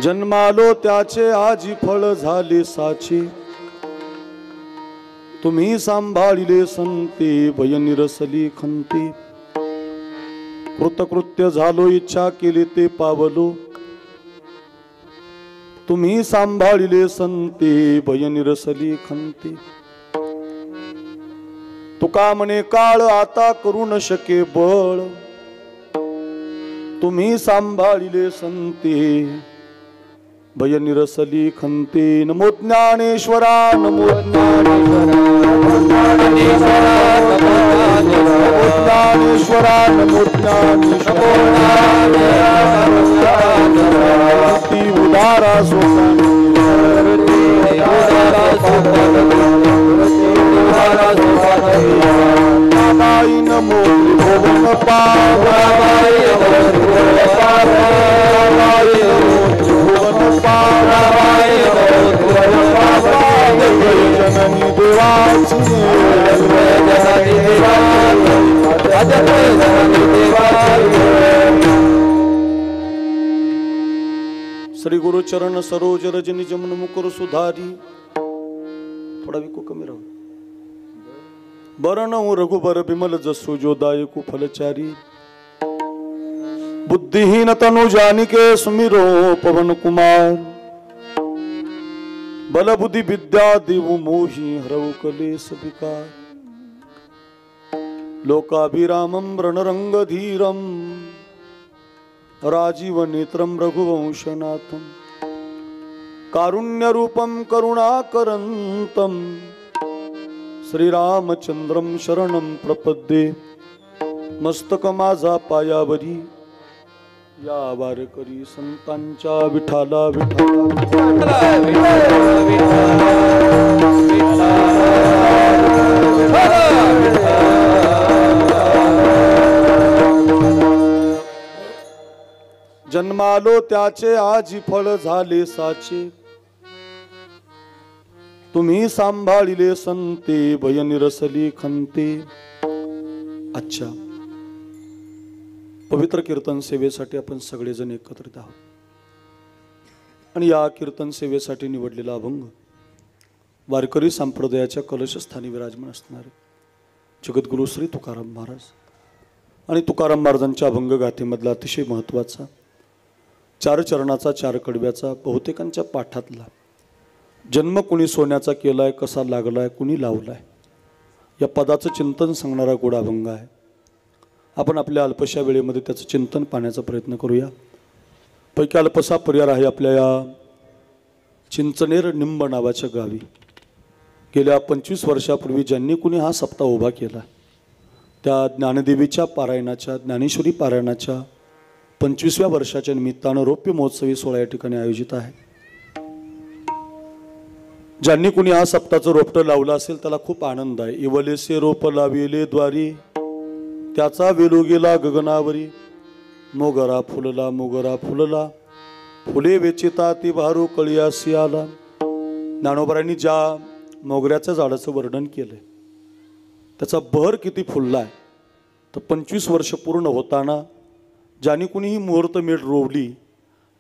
जन्मालो त्याचे आजी फळ झाले साचे, तुम्ही सांभाळिले संते भय निरसली खंते। कृतकृत्य झालो इच्छा केली ते पावलो, तुम्ही सांभाळिले संते भय निरसली खंते। तुका म्हणे काळ आता करू न शके बळ, तुम्ही सांभाळिले संते भय निरसली खंते। नमो ज्ञानेश्वरा नमो ज्ञानेश्वरा नमो ज्ञानेश्वरा नमो ज्ञानेश्वरा उदारा बाबाई नमो भुवन पावाई जननी देवाची श्री गुरु चरण सरोज रजनी जमन मुकुर सुधारी। थोड़ा विको कमी राहू। बरण रघुबर बिमल जसु जो दायकु फलचारी, बुद्धिहीन तनु जानिके सुमिरो पवन कुमार। बल बुद्धि विद्या देव मोहि हरऊ कलेस विकार। लोकाभिरामं रणरंग धीरम, राजीव नेत्रम रघुवंशनाथम। कारुण्य रूपम करुणाकरंतम, श्रीरामचंद्रम शरणं प्रपद्ये। मस्तक माझा पायावरी, या वारकरी संतांच्या विठाला विठाला जन्मालो त्याचे आजी फळ झाले साचे, तुम्ही सांभाळिले संते भय निरसली खंते। अच्छा, पवित्र कीर्तन सेवेसाठी आपण सगळेजण एकत्रित आहोत आणि या कीर्तन सेवेसाठी निवडलेला अभंग वारकरी संप्रदायाच्या कलशस्थानी विराजमान असणारे जगद्गुरु श्री तुकाराम महाराज आणि तुकाराम महाराजांच्या अभंग गाथेमधला अतिशय महत्त्वाचा चार चरणाचा चार कडव्याचा बहुतेकांच्या पाठातला जन्म कुणी सोन्याचा केलाय कसा लागलाय कुणी लावलाय या पदाचं चिंतन सांगणारा गोड अभंग आहे। आपण आपल्या अल्पशा वेळेमध्ये त्याचं चिंतन पाहण्याचा प्रयत्न करूया। पैकी अल्पसा पर्याय आहे आपल्या या चिंचनेर निंब नावाच्या गावी गेल्या 25 वर्षापूर्वी ज्यांनी कुणी हा सप्ताह उभा केला त्या ज्ञानदेवीच्या पारायणाच्या ज्ञानेश्वरी पारायणाच्या 25व्या वर्षाच्या निमित्तानं रौप्य महोत्सवी सोहळा या ठिकाणी आयोजित आहे। ज्यांनी कुणी हा सप्ताहाचं रोपटं लावलं असेल त्याला खूप आनंद आहे। इवलेसे रोप लाविले द्वारी त्याचा वेलो गेला गगनावरी, मोगरा फुलला मोगरा फुलला फुले वेचिता ती भारू कळियासी आला। ज्ञानोबांनी ज्या मोगऱ्याच्या झाडाचं वर्णन केलंय त्याचा बहर किती फुललाय तर 25 वर्ष पूर्ण होताना ज्यांनी कुणी ही मुहूर्तमेढ रोवली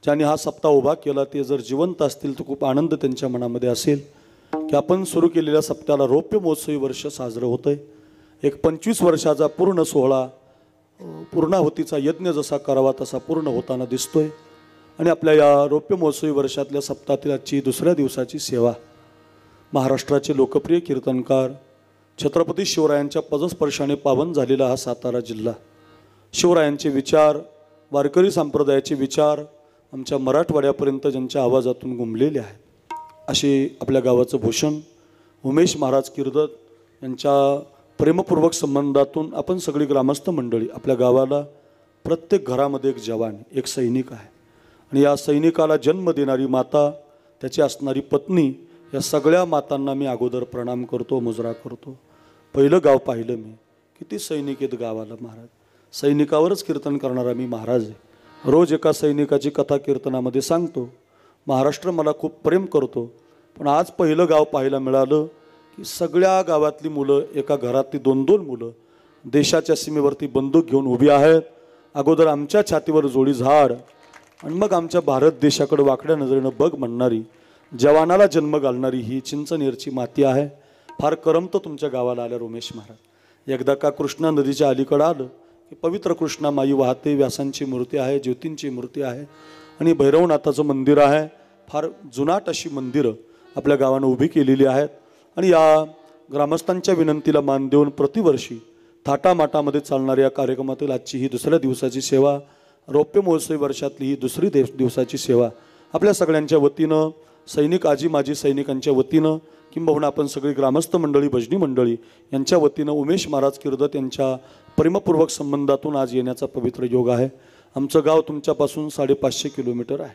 ज्यांनी हा सप्ताह उभा केला ते जर जिवंत असतील तर खूप आनंद त्यांच्या मनामध्ये असेल की आपण सुरू केलेल्या सप्ताहाला रौप्य महोत्सवी वर्ष साजरं होतंय। एक 25 वर्षाचा पूर्ण सोहळा पूर्णाहुतीचा यज्ञ जसा करावा तसा पूर्ण होताना दिसतोय आणि आपल्या या रौप्य महोत्सवी वर्षातल्या सप्ताहातील आजची दुसऱ्या दिवसाची सेवा महाराष्ट्राचे लोकप्रिय कीर्तनकार छत्रपती शिवरायांच्या पदस्पर्शाने पावन झालेला हा सातारा जिल्हा शिवरायांचे विचार वारकरी संप्रदायाचे विचार आमच्या मराठवाड्यापर्यंत ज्यांच्या आवाजातून घुमलेले आहेत असे आपल्या गावाचं भूषण उमेश महाराज किर्दत यांच्या प्रेमपूर्वक संबंधातून आपण सगळी ग्रामस्थ मंडळी आपल्या गावाला प्रत्येक घरामध्ये एक जवान एक सैनिक आहे आणि या सैनिकाला जन्म देणारी माता त्याची असणारी पत्नी या सगळ्या मातांना मी अगोदर प्रणाम करतो मुजरा करतो। पहिलं गाव पाहिलं मी किती सैनिक आहेत गावाला महाराज सैनिकावरच कीर्तन करणारा मी महाराज आहे। रोज एका सैनिकाची कथा कीर्तनामध्ये सांगतो। महाराष्ट्र मला खूप प्रेम करतो पण आज पहिलं गाव पाहायला मिळालं की सगळ्या गावातली मुलं एका घरातली 2-2 मुलं देशाच्या सीमेवरती बंदूक घेऊन उभी आहेत। अगोदर आमच्या छातीवर जोडी झाड आणि मग आमच्या भारत देशाकडे वाकड्या नजरेनं बघ म्हणणारी, जवानाला जन्म घालणारी ही चिंचनेरची माती आहे. फार करमतं तुमच्या गावाला आल्या उमेश महाराज. एकदा का कृष्णा नदीच्या अलीकडं आलं की पवित्र कृष्णा माई वाहते, व्यासांची मूर्ती आहे, ज्योतींची मूर्ती आहे आणि भैरवनाथाचं मंदिर आहे. फार जुनाट अशी मंदिरं आपल्या गावानं उभी केलेली आहेत. आणि या ग्रामस्थांच्या विनंतीला मान देऊन प्रतिवर्षी थाटामाटामध्ये चालणाऱ्या या कार्यक्रमातील आजची ही दुसऱ्या दिवसाची सेवा, रौप्य महोत्सवी वर्षातली ही दुसरी दिवसाची सेवा आपल्या सगळ्यांच्या वतीनं, सैनिक आजी माजी सैनिकांच्या वतीनं, किंबहुना आपण सगळी ग्रामस्थ मंडळी, भजनी मंडळी यांच्या वतीनं उमेश महाराज किर्दत यांच्या प्रेमपूर्वक संबंधातून आज येण्याचा पवित्र योग आहे. आमचं गाव तुमच्यापासून 550 किलोमीटर आहे,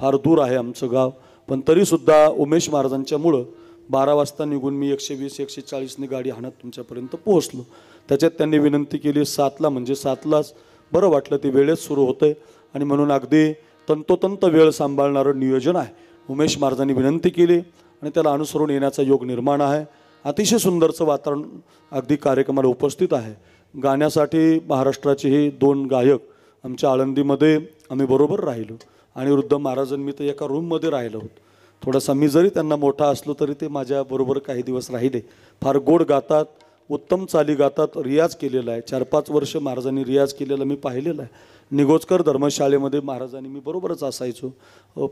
फार दूर आहे आमचं गाव. पण तरीसुद्धा उमेश महाराजांच्यामुळं 12 वाजता निघून मी 120-140ने गाडी हाणत तुमच्यापर्यंत पोहोचलो. त्याच्यात त्यांनी विनंती केली 7ला, म्हणजे 7लाच बरं वाटलं. ते वेळेत सुरू होतंय आणि म्हणून अगदी तंतोतंत वेळ सांभाळणारं नियोजन आहे. उमेश महाराजांनी विनंती केली आणि त्याला अनुसरून येण्याचा योग निर्माण आहे. अतिशय सुंदरचं वातावरण अगदी कार्यक्रमाला उपस्थित आहे. गाण्यासाठी महाराष्ट्राचे हे 2 गायक आमच्या आळंदीमध्ये आम्ही बरोबर राहिलो. अनिरुद्ध महाराजांनी मी तर एका रूममध्ये राहिलो होतो. थोडासा मी जरी त्यांना मोठा असलो तरी ते माझ्याबरोबर काही दिवस राहिले. फार गोड गातात, उत्तम चाली गातात. रियाज केलेला आहे, 4-5 वर्ष महाराजांनी रियाज केलेला मी पाहिलेलं आहे. निगोजकर धर्मशाळेमध्ये महाराजांनी मी बरोबरच असायचो.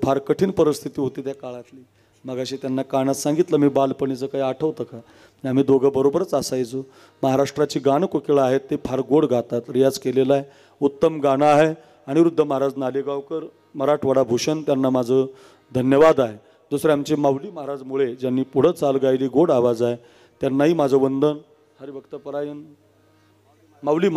फार कठीण परिस्थिती होती त्या काळातली. मगाशी त्यांना कानात सांगितलं मी बालपणीचं काही आठवतं का. आम्ही दोघं बरोबरच असायचो. महाराष्ट्राची गाणं कोकिळा आहेत, ते फार गोड गातात. रियाज केलेला आहे, उत्तम गाणं आहे. अनिरुद्ध महाराज नालेगावकर, मराठवाडा भूषण, त्यांना माझं धन्यवाद आहे. दुसरे आमचे माऊली महाराज मुळे, ज्यांनी पुढं चाल गायली, गोड आवाज आहे, त्यांनाही माझं वंदन. हरिभक्तपरायण माऊली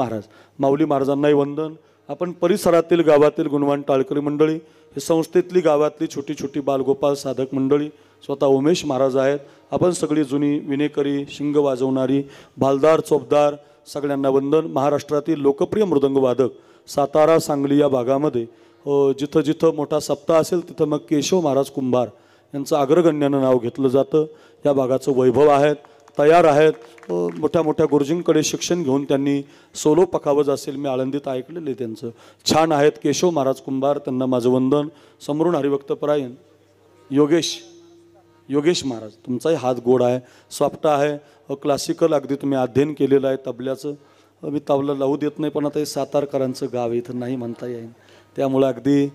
महाराजांनाही वंदन. आपण परिसरातील गावातील गुणवान टाळकरी मंडळी, हे संस्थेतली गावातली छोटी छोटी बालगोपाल साधक मंडळी, स्वतः उमेश महाराज आहेत. आपण सगळी जुनी विनेकरी, शिंग वाजवणारी, भालदार, चोपदार, सगळ्यांना वंदन. महाराष्ट्रातील लोकप्रिय मृदंगवादक, सातारा, सांगली या भागामध्ये जिथं जिथं मोठा सप्ताह असेल तिथं मग केशव महाराज कुंभार यांचं अग्रगण्यानं नाव घेतलं जातं. या भागाचं वैभव आहेत, तयार आहेत. मोठ्या मोठ्या गुरुजींकडे शिक्षण घेऊन त्यांनी सोलो पखावज असेल, मी आळंदीत ऐकलेले त्यांचं, छान आहेत. केशव महाराज कुंभार, त्यांना माझं वंदन. समरून हरिभक्तपरायण योगेश महाराज, तुमचाही हात गोड आहे, सॉफ्ट आहे, क्लासिकल अगदी तुम्ही अध्ययन केलेलं आहे तबल्याचं. मी तबला लावू देत नाही, पण आता हे सातारकरांचं गाव आहे, इथं नाही म्हणता येईल. त्यामुळं अगदी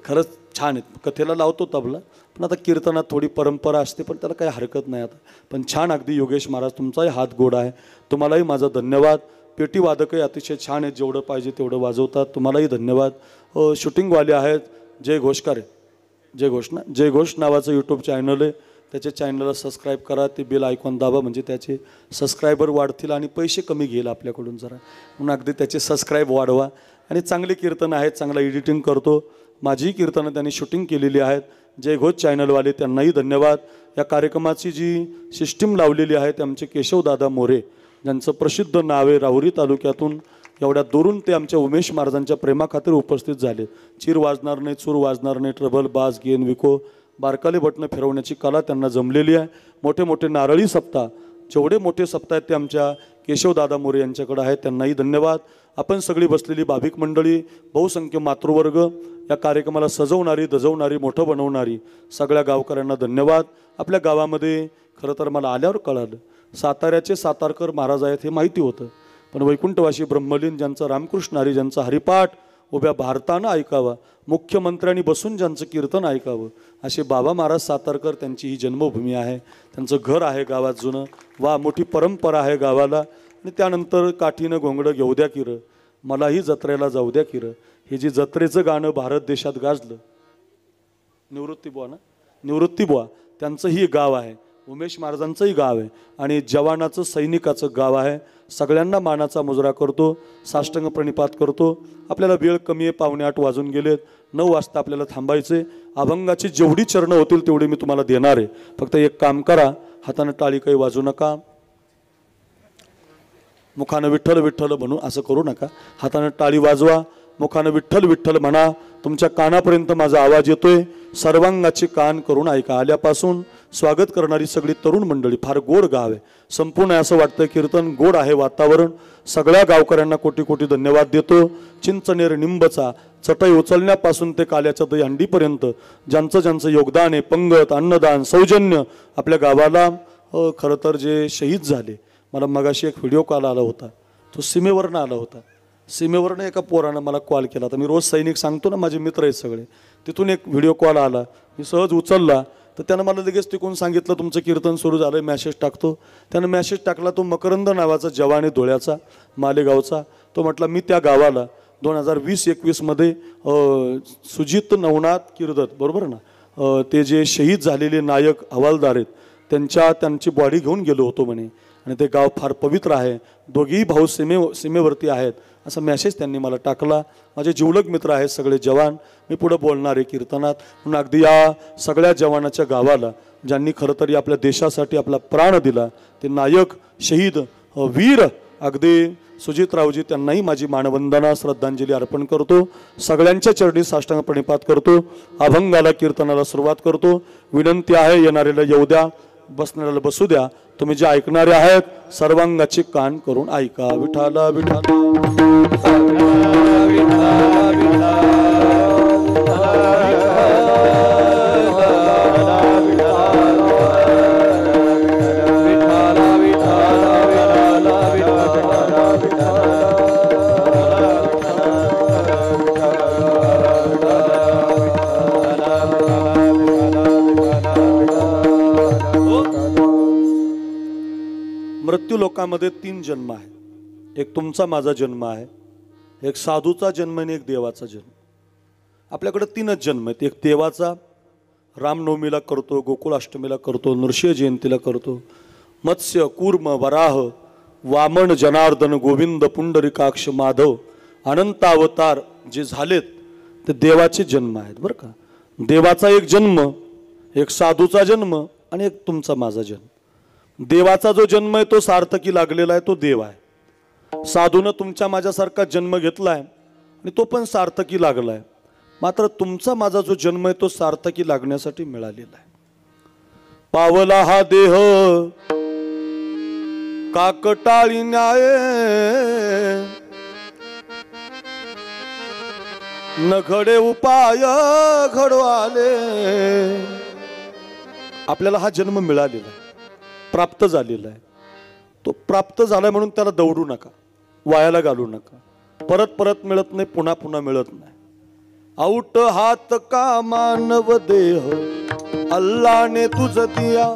खरंच छान आहेत. कथेला लावतो तबला, पण आता कीर्तनात थोडी परंपरा असते, पण त्याला काही हरकत नाही आता. पण छान अगदी योगेश महाराज, तुमचाही हात गोड आहे. तुम्हालाही माझा धन्यवाद. पेटी वादकही अतिशय छान आहेत, जेवढं पाहिजे तेवढं वाजवतात. तुम्हालाही धन्यवाद. शूटिंगवाले आहेत जय घोषकारे, जय घोष नावाचं यूट्यूब चॅनल आहे, त्याच्या चॅनलला सबस्क्राईब करा. ते बेल आयकॉन दाबा, म्हणजे त्याचे सबस्क्रायबर वाढतील आणि पैसे कमी घेईल आपल्याकडून जरा, म्हणून अगदी त्याचे सबस्क्राईब वाढवा. आणि चांगली कीर्तनं आहेत, चांगला एडिटिंग करतो. माझीही कीर्तनं त्यांनी शूटिंग केलेली आहेत. जय घोष चॅनलवाले, त्यांनाही धन्यवाद. या कार्यक्रमाची जी सिस्टीम लावलेली आहे ते आमचे केशवदादा मोरे, ज्यांचं प्रसिद्ध नाव आहे. राहुरी तालुक्यातून एवढ्या दुरून ते आमच्या उमेश महाराजांच्या प्रेमाखातीर उपस्थित झाले. चीर वाजणार नाही, चूर वाजणार नाही, ट्रबल, बास, गेन, विको, बारकाले बटणं फिरवण्याची कला त्यांना जमलेली आहे. मोठे मोठे नारळी सप्ताह, जेवढे मोठे सप्ताह आहेत ते आमच्या केशवदादा मोरे यांच्याकडे आहेत. त्यांनाही धन्यवाद. आपण सगळी बसलेली भाविक मंडळी, बहुसंख्य मातृवर्ग, या कार्यक्रमाला सजवणारी, दजवणारी, मोठं बनवणारी सगळ्या गावकऱ्यांना धन्यवाद. आपल्या गावामध्ये खरं तर मला आल्यावर कळालं साताऱ्याचे सातारकर महाराज आहेत हे माहिती होतं, पण वैकुंठवासी ब्रह्मलीन, ज्यांचं रामकृष्ण हरी, ज्यांचा हरिपाठ उभ्या भारतानं ऐकावा, मुख्यमंत्र्यांनी बसून ज्यांचं कीर्तन ऐकावं, असे बाबा महाराज सातारकर, त्यांची ही जन्मभूमी आहे. त्यांचं घर आहे गावात जुनं, वा मोठी परंपरा आहे गावाला. आणि त्यानंतर काठीनं घोंगडं घेऊ द्या किरं, मलाही जत्रेला जाऊ द्या किरं, हे जे जत्रेचं गाणं भारत देशात गाजलं, निवृत्ती बुवा त्यांचंही गाव आहे, उमेश महाराजांचंही गाव आहे आणि जवानाचं, सैनिकाचं गाव आहे. सगळ्यांना मानाचा मुजरा करतो, साष्टांग प्रणिपात करतो. आपल्याला वेळ कमी आहे, 7:45 वाजून गेलेत. 9 वाजता आपल्याला थांबायचे. अभंगाची जेवढी चरणं होतील तेवढी मी तुम्हाला देणार आहे. फक्त एक काम करा, हातानं टाळी काही वाजू नका, मुखानं विठ्ठल विठ्ठल म्हणू असं करू नका. हातानं टाळी वाजवा, मुखानं विठ्ठल विठ्ठल म्हणा. तुमच्या कानापर्यंत माझा आवाज येतोय, सर्वांगाचे कान करून ऐका. आल्यापासून स्वागत करणारी सगळी तरुण मंडळी, फार गोड गाव आहे. संपूर्ण असं वाटतं कीर्तन गोड आहे वातावरण. सगळ्या गावकऱ्यांना कोटी कोटी धन्यवाद देतो. चिंचनेर निंबचा चटई उचलण्यापासून ते काल्याच्या दहीहंडीपर्यंत ज्यांचं ज्यांचं योगदान आहे, पंगत, अन्नदान, सौजन्य, आपल्या गावाला खरं तर जे शहीद झाले. मला मगाशी एक व्हिडिओ कॉल आला होता, तो सीमेवरनं आला होता. सीमेवरनं एका पोरानं मला कॉल केला होता. मी रोज सैनिक सांगतो ना, माझे मित्र आहेत सगळे. तिथून एक व्हिडिओ कॉल आला, मी सहज उचलला तर त्यानं मला लगेच तिकून सांगितलं तुमचं कीर्तन सुरू झालं, मॅसेज टाकतो. त्यानं मॅसेज टाकला, तो मकरंद नावाचा जवान आहे धुळ्याचा, मालेगावचा. तो म्हटला मी त्या गावाला 2020-21 मध्ये सुजित नवनाथ किर्दत, बरोबर ना, ते जे शहीद झालेले नायक हवालदार आहेत त्यांची बॉडी घेऊन गेलो होतो म्हणे. आणि ते गाव फार पवित्र आहे, दोघेही भाऊ सीमेवरती आहेत असा मेसेज त्यांनी मला टाकला. माझे जिवलग मित्र आहेत सगळे जवान. मी पुढे बोलणार आहे कीर्तनात. म्हणून अगदी या सगळ्या जवानाच्या गावाला ज्यांनी खरं तरी आपल्या देशासाठी आपला प्राण दिला, ते नायक, शहीद, वीर अगदी सुजितरावजी, त्यांनाही माझी मानवंदना, श्रद्धांजली अर्पण करतो. सगळ्यांच्या चरणी साष्टांग प्रणिपात करतो. अभंगाला, कीर्तनाला सुरुवात करतो. विनंती आहे, येणाऱ्याला येऊ द्या, बसणाऱ्याला बसू द्या. तुम्ही जे ऐकणारे आहेत सर्वांगाची कान करून ऐका. विठाला विठाला मृत्यू लोकांमध्ये 3 जन्म आहे. एक तुमचा माझा जन्म आहे, एक साधूचा जन्म आणि एक देवाचा जन्म. आपल्याकडे 3च जन्म आहेत. एक देवाचा, रामनवमीला करतो, गोकुळाष्टमीला करतो, नृसिंह जयंतीला करतो. मत्स्य, कूर्म, वराह, वामन, जनार्दन, गोविंद, पुंडरीकाक्ष, माधव, अनंतावतार जे झालेत ते देवाचे जन्म आहेत बरं का. देवाचा एक जन्म, एक साधूचा जन्म आणि एक तुमचा माझा जन्म. देवाचा जो जन्म आहे तो सार्थकी लागलेला आहे, तो देव आहे. साधूनं तुमच्या माझ्यासारखा जन्म घेतलाय आणि तो पण सार्थकी लागलाय. मात्र तुमचा माझा जो जन्म आहे तो सार्थकी लागण्यासाठी मिळालेला आहे. पावला हा देह काकटाळी न्याय, न घडे उपाय घडो आले. आपल्याला हा जन्म मिळालेला आहे, प्राप्त झालेला आहे. तो प्राप्त झालाय म्हणून त्याला दौडू नका, वायाला घालू नका. परत परत मिळत नाही, पुन्हा पुन्हा मिळत नाही. आऊट हात का मानव देह अल्लाने तुझ दिया,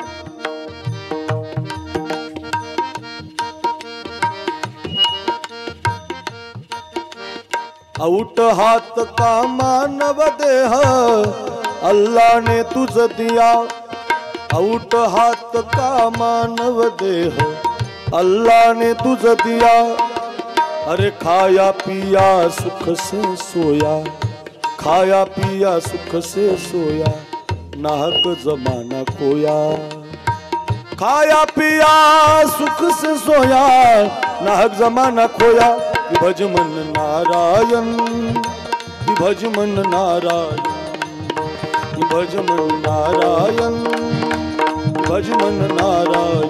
आऊट हात का मानव देह अल्लाह ने तुझ दिया, आऊट हात का मानव देह अल्लाह ने तुझ दिया. अरे खाया पिया सुख से सोया, खाया पिया सुख से सोया, नाहक जमाना खोया. खाया पिया सुख से सोया, नाहक जमाना खोया. भज मन नारायण, भज मन नारायण, भज मन नारायण, भज मन नारायण,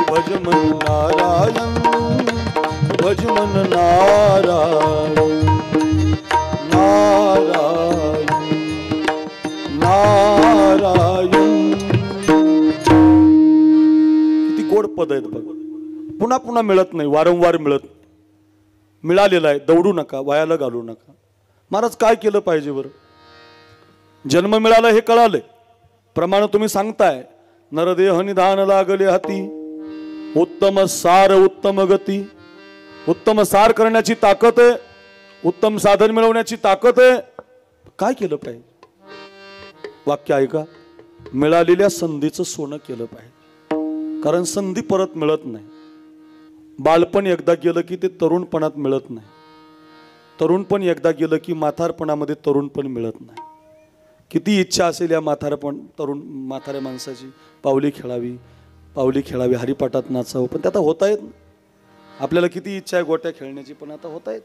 भज मन नारायण, भज मन नारायण, नारायण नारायण. किती गोड पद आहेत बघ. पुन्हा पुन्हा मिळत नाही, वारंवार मिळत. मिळालेला आहे, दौडू नका, वायाला घालू नका. महाराज काय केलं पाहिजे बरं? जन्म मिळाला हे कळालंय, प्रमाण तुम्ही सांगताय. नरदेह निधान लागले हाती, उत्तम सार उत्तम गती. उत्तम सार करण्याची ताकद आहे, उत्तम साधन मिळवण्याची ताकद आहे. काय केलं पाहिजे? वाक्य ऐका. मिळालेल्या संधीचं सोनं केलं पाहिजे, कारण संधी परत मिळत नाही. बालपण एकदा गेलं की ते तरुणपणात मिळत नाही. तरुणपण एकदा गेलं की म्हातारपणामध्ये तरुणपण मिळत नाही. किती इच्छा असेल या म्हाताऱ्या माणसाची, पावली खेळावी, हरिपाठात नाचावं, पण ते आता होता येत. आपल्याला किती इच्छा आहे गोट्या खेळण्याची, पण आता होता येत.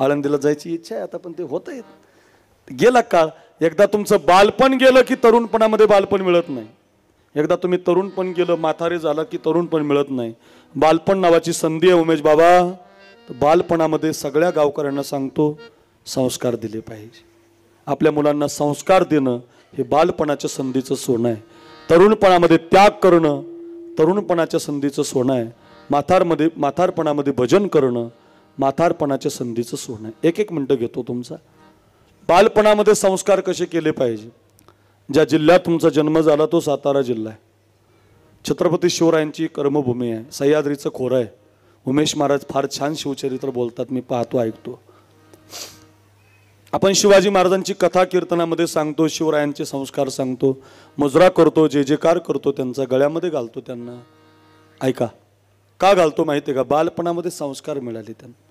आळंदीला जायची इच्छा आहे आता, पण ते होता येत. गेला काळ. एकदा तुमचं बालपण गेलं की तरुणपणामध्ये बालपण मिळत नाही. एकदा तुम्ही तरुणपण गेलं, म्हातारे झाला की तरुणपण मिळत नाही. बालपण नावाची संधी आहे उमेश बाबा. तर बालपणामध्ये सगळ्या गावकऱ्यांना सांगतो, संस्कार दिले पाहिजे. आपल्या मुलांना संस्कार देणं हे बालपणाच्या संधीचं सोनं आहे. तरुणपणामध्ये त्याग करणं तरुणपणाच्या संधीचं सोनं आहे. म्हातारपणामध्ये भजन करणं म्हातारपणाच्या संधीचं सोनं आहे. एक मिनिटं घेतो तुमचा. बालपणामध्ये संस्कार कसे केले पाहिजे. ज्या जिल्ह्यात तुमचा जन्म झाला तो सातारा जिल्हा आहे. छत्रपती शिवरायांची कर्मभूमी आहे. सह्याद्रीचं खोरं आहे. उमेश महाराज फार छान शिवचरित्र बोलतात, मी पाहतो ऐकतो. आपण शिवाजी महाराजांची कथा कीर्तनामध्ये सांगतो, शिवरायांचे संस्कार सांगतो, मुजरा करतो, जे जेकार करतो, त्यांचा गळ्यामध्ये घालतो. त्यांना ऐका, का घालतो माहिती आहे का? बालपणामध्ये संस्कार मिळाले त्यांना.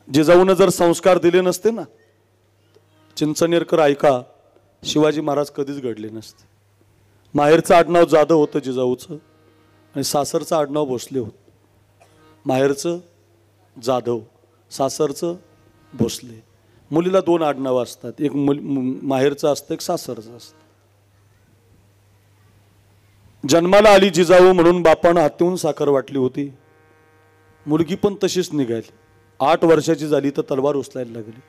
जिजाऊनं जर संस्कार दिले नसते ना, चिंचनेरकर ऐका, शिवाजी महाराज कधीच घडले नसते. माहेरचं आडनाव जाधव होतं जिजाऊचं आणि सासरचं आडनाव भोसले होतं. माहेरचं जाधव, सासरचं भोसले. मुलीला दोन आडनावं असतात, एक माहेरचं असतं, एक सासरचं असतं. जन्माला आली जिजाऊ म्हणून बापानं हातीहून साखर वाटली होती. मुलगी पण तशीच निघाली. 8 वर्षाची झाली तर तलवार उचलायला लागली.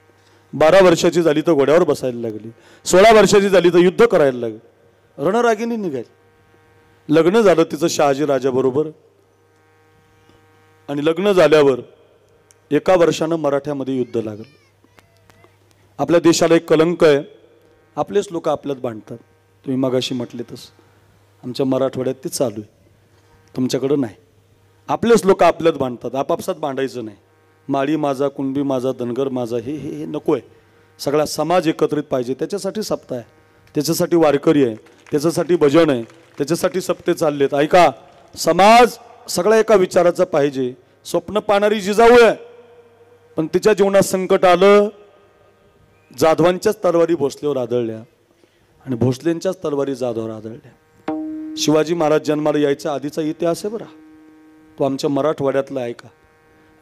12 वर्षाची झाली तर घोड्यावर बसायला लागली. 16 वर्षाची झाली तर युद्ध करायला लागली. रणरागिणी निघाली. लग्न झालं तिचं शहाजी राजाबरोबर आणि लग्न झाल्यावर 1 वर्षानं मराठ्यामध्ये युद्ध लागलं. आपल्या देशाला एक कलंक आहे, आपलेच लोक आपल्यात भांडतात. तुम्ही मगाशी म्हटले तसं आमच्या मराठवाड्यात ते चालू आहे, तुमच्याकडं नाही. आपलेच लोक आपल्यात भांडतात. आपापसात भांडायचं नाही. माळी माझा, कुणबी माझा, धनगर माझा, हे हे नको आहे. सगळा समाज एकत्रित पाहिजे. त्याच्यासाठी सप्ताह आहे, त्याच्यासाठी वारकरी आहे, त्याच्यासाठी भजन आहे, त्याच्यासाठी सप्ते चाललेत. ऐका, समाज सगळा एका विचाराचा पाहिजे. स्वप्न पाहणारी जिजाऊ आहे, पण तिच्या जीवनात संकट आलं. जाधवांच्याच तलवारी भोसलेवर आदळल्या आणि भोसलेंच्याच तलवारी जाधवावर आदळल्या. शिवाजी महाराज जन्माला यायचा आधीचा इतिहास आहे बरा, तो आमच्या मराठवाड्यातला. ऐका,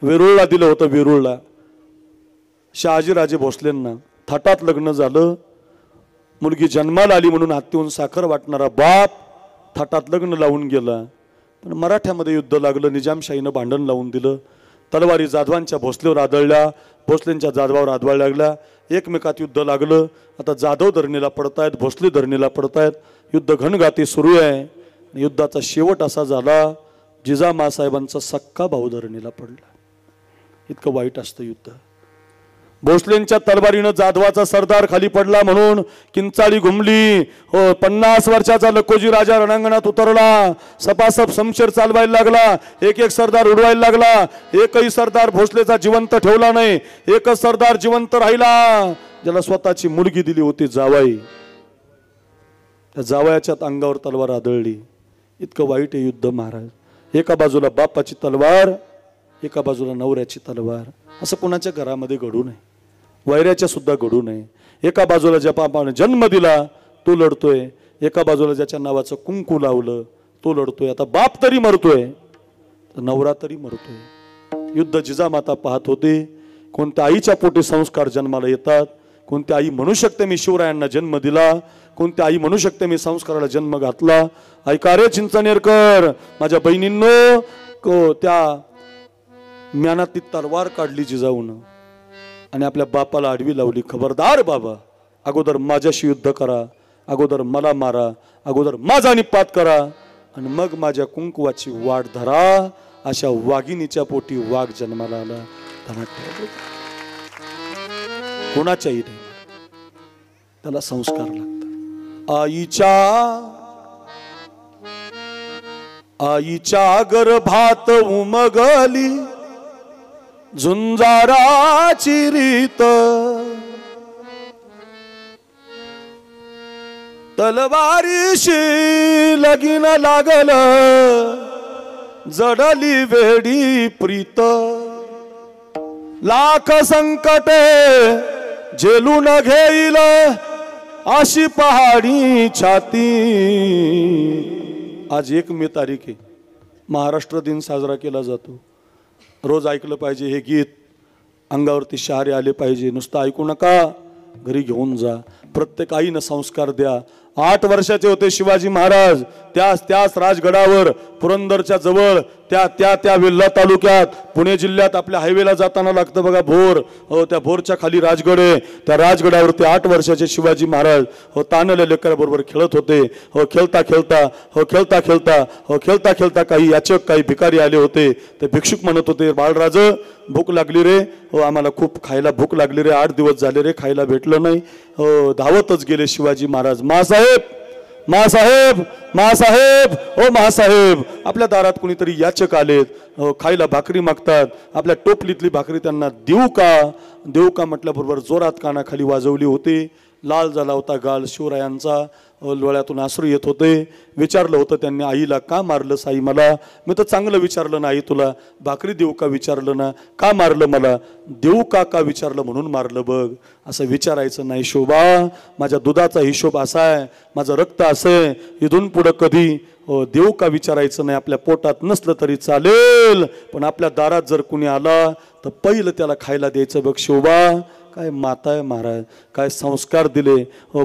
वेरूळला दिलं होतं. वेरूळला शहाजीराजे भोसलेंना थाटात लग्न झालं. मुलगी जन्माला आली म्हणून हातीहून साखर वाटणारा बाप थाटात लग्न लावून गेला. पण मराठ्यामध्ये युद्ध लागलं. निजामशाहीनं भांडण लावून दिलं. तलवारी जाधवांच्या भोसलेवर आदळल्या, भोसलेंच्या जाधवावर आदळायला लागल्या. एकमेकात युद्ध लागलं. आता जाधव धरणीला पडतायत, भोसले धरणीला पडतायत. युद्ध घनघाती सुरू आहे. युद्धाचा शेवट असा झाला, जिजामासाहेबांचा सक्का भाऊ धरणीला पडला. इतकं वाईट असतं युद्ध. भोसलेंच्या तलवारीनं जाधवाचा सरदार खाली पडला म्हणून किंचाळी घुमली. हो, 50 वर्षाचा लकोजी राजा रणांगणात उतरला. सपासप शमशेर चालवायला लागला. एक एक सरदार उडवायला लागला. एकही सरदार भोसलेचा जिवंत ठेवला नाही. एकच सरदार जिवंत राहिला, ज्याला स्वतःची मुलगी दिली होती, जावाई. त्या जावयाच्या अंगावर तलवार आदळली. इतकं वाईट आहे युद्ध महाराज. एका बाजूला बापाची तलवार, एका बाजूला नवऱ्याची तलवार. असं कोणाच्या घरामध्ये घडू नये, वैऱ्याच्या सुद्धा घडू नये. एका बाजूला ज्या बापाने जन्म दिला तो लढतोय, एका बाजूला ज्याच्या नावाचं कुंकू लावलं तो लढतोय. आता बाप तरी मरतोय तर नवरा तरी मरतोय. युद्ध जिजामाता पाहत होते. कोणत्या आईच्या पोटी संस्कार जन्माला येतात? कोणत्या आई म्हणू शकते मी शिवरायांना जन्म दिला? कोणत्या आई म्हणू शकते मी संस्काराला जन्म घातला? ऐका रे चिंचनेरकर, माझ्या बहिणींनो, त्या म्यानातली तलवार काढली जिजाऊनं आणि आपल्या बापाला आडवी लावली. खबरदार बाबा, अगोदर माझ्याशी युद्ध करा, अगोदर मला मारा, अगोदर माझा निपात करा आणि मग माझ्या कुंकवाची वाट धरा. अशा वाघिणीच्या पोटी वाघ जन्माला आला. कोणाच्याही नाही, त्याला संस्कार लागतात. आईच्या गर्भात उमगली झुंजाराची रीत, तलवारीशी लगीन लागल जडली वेडी प्रीत. लाख संकटे झेलून घेईल अशी पहाडी छाती. आज 1 मे तारीख आहे, महाराष्ट्र दिन साजरा केला जातो. रोज ऐकलं पाहिजे हे गीत, अंगावरती शहारे आले पाहिजे. नुसतं ऐकू नका, घरी घेऊन जा. प्रत्येक आईनं संस्कार द्या. 8 वर्षाचे होते शिवाजी महाराज. त्याच राजगडावर पुरंदरच्या जवळ त्या वेल्हा तालुक्यात पुणे जिल्ह्यात आपल्या हायवेला जाताना लागतं बघा भोर. त्या भोरच्या खाली राजगड आहे. त्या राजगडावरती 8 वर्षाचे शिवाजी महाराज ताणलेल्या लेकराबरोबर खेळत होते. खेळता खेळता काही याचक काही भिकारी आले होते. ते भिक्षुक म्हणत होते, बाळराज भूक लागली रे. आम्हाला खूप खायला भूक लागली रे. 8 दिवस झाले रे, खायला भेटलं नाही. धावतच गेले शिवाजी महाराज. महासाहेब आपल्या दारात कुणीतरी याचक आलेत, खायला भाकरी मागतात. आपल्या टोपलीतली भाकरी त्यांना देऊ का म्हटल्याबरोबर जोरात कानाखाली वाजवली होती. लाल झाला होता गाल शिवरायांचा. डोळ्यातून अश्रू येत होते. विचारलं होतं त्यांनी, आईला का मारलं साई मला? मी तर चांगलं विचारलं नाही तुला. भाकरी देऊ का विचारलं ना, का मारलं मला? देऊ का विचारलं म्हणून मारलं बघ. असं विचारायचं नाही शोभा. माझ्या दुधाचा हिशोब असा आहे, माझं रक्त असं आहे. इथून पुढं कधी देऊ का विचारायचं नाही. आपल्या पोटात नसलं तरी चालेल, पण आपल्या दारात जर कुणी आला तर पहिलं त्याला खायला द्यायचं बघ शोभा. काय माता आहे महाराज, काय संस्कार दिले.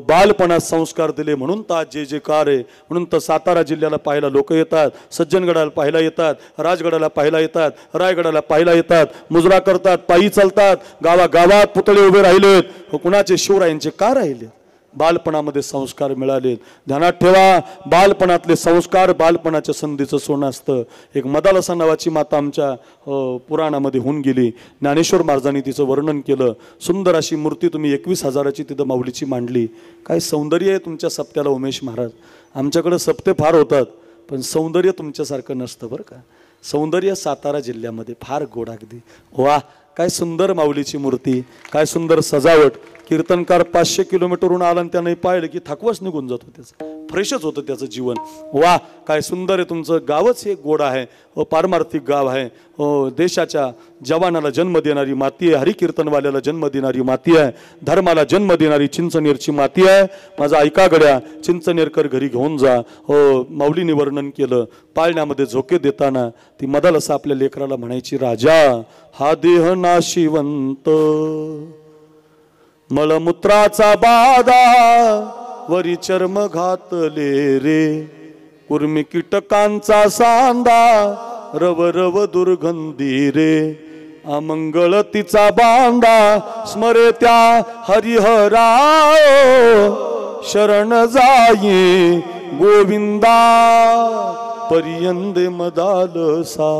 बालपणात संस्कार दिले म्हणून तर जे जे कार आहे. म्हणून तर सातारा जिल्ह्याला पाहायला लोक येतात, सज्जनगडाला पाहायला येतात, राजगडाला पाहायला येतात, रायगडाला पाहायला येतात, मुजरा करतात, पायी चालतात. गावागावात पुतळे उभे राहिलेत. कुणाचे? शिवरायांचे का राहिले? बालपणामध्ये संस्कार मिळाले. ध्यानात ठेवा, बालपणातले संस्कार बालपणाच्या संधीचं सोनं असतं. एक मदालसा नावाची माता आमच्या पुराणामध्ये होऊन गेली. ज्ञानेश्वर महाराजांनी तिचं वर्णन केलं. सुंदर अशी मूर्ती तुम्ही 21,000ची तिथं माऊलीची मांडली. काय सौंदर्य आहे तुमच्या सप्त्याला उमेश महाराज. आमच्याकडे सप्ते फार होतात, पण सौंदर्य तुमच्यासारखं नसतं बरं का. सौंदर्य सातारा जिल्ह्यामध्ये फार गोड अगदी. वा, काय सुंदर माऊलीची मूर्ती, काय सुंदर सजावट. कीर्तनकार 500 किलोमीटरहून आला आणि त्याने पाहिलं की थकवाच निघून जातो त्याचं, फ्रेशच होतं त्याचं जीवन. वा, काय सुंदर आहे तुमचं गावच हे गोड आहे. पारमार्थिक गाव आहे. देशाच्या जवानाला जन्म देणारी माती आहे. हरिकीर्तनवाल्याला जन्म देणारी माती आहे. धर्माला जन्म देणारी चिंचनेरची माती आहे. माझा ऐका गड्या, चिंचनेरकर घरी घेऊन जा. माऊलीने वर्णन केलं. पाळण्यामध्ये झोके देताना ती मदालसा आपल्या लेकराला म्हणायची, राजा हा देह नाशिवंत, मळमूत्राचा बाधा वरी चर्म घातले रे, कुर्मी कीटकांचा सांदा रव रव दुर्गंधी रे, अमंगळ तिचा बांधा स्मरे त्या हरिहरा, शरण जाई गोविंदा पर्यंदे मदालसा,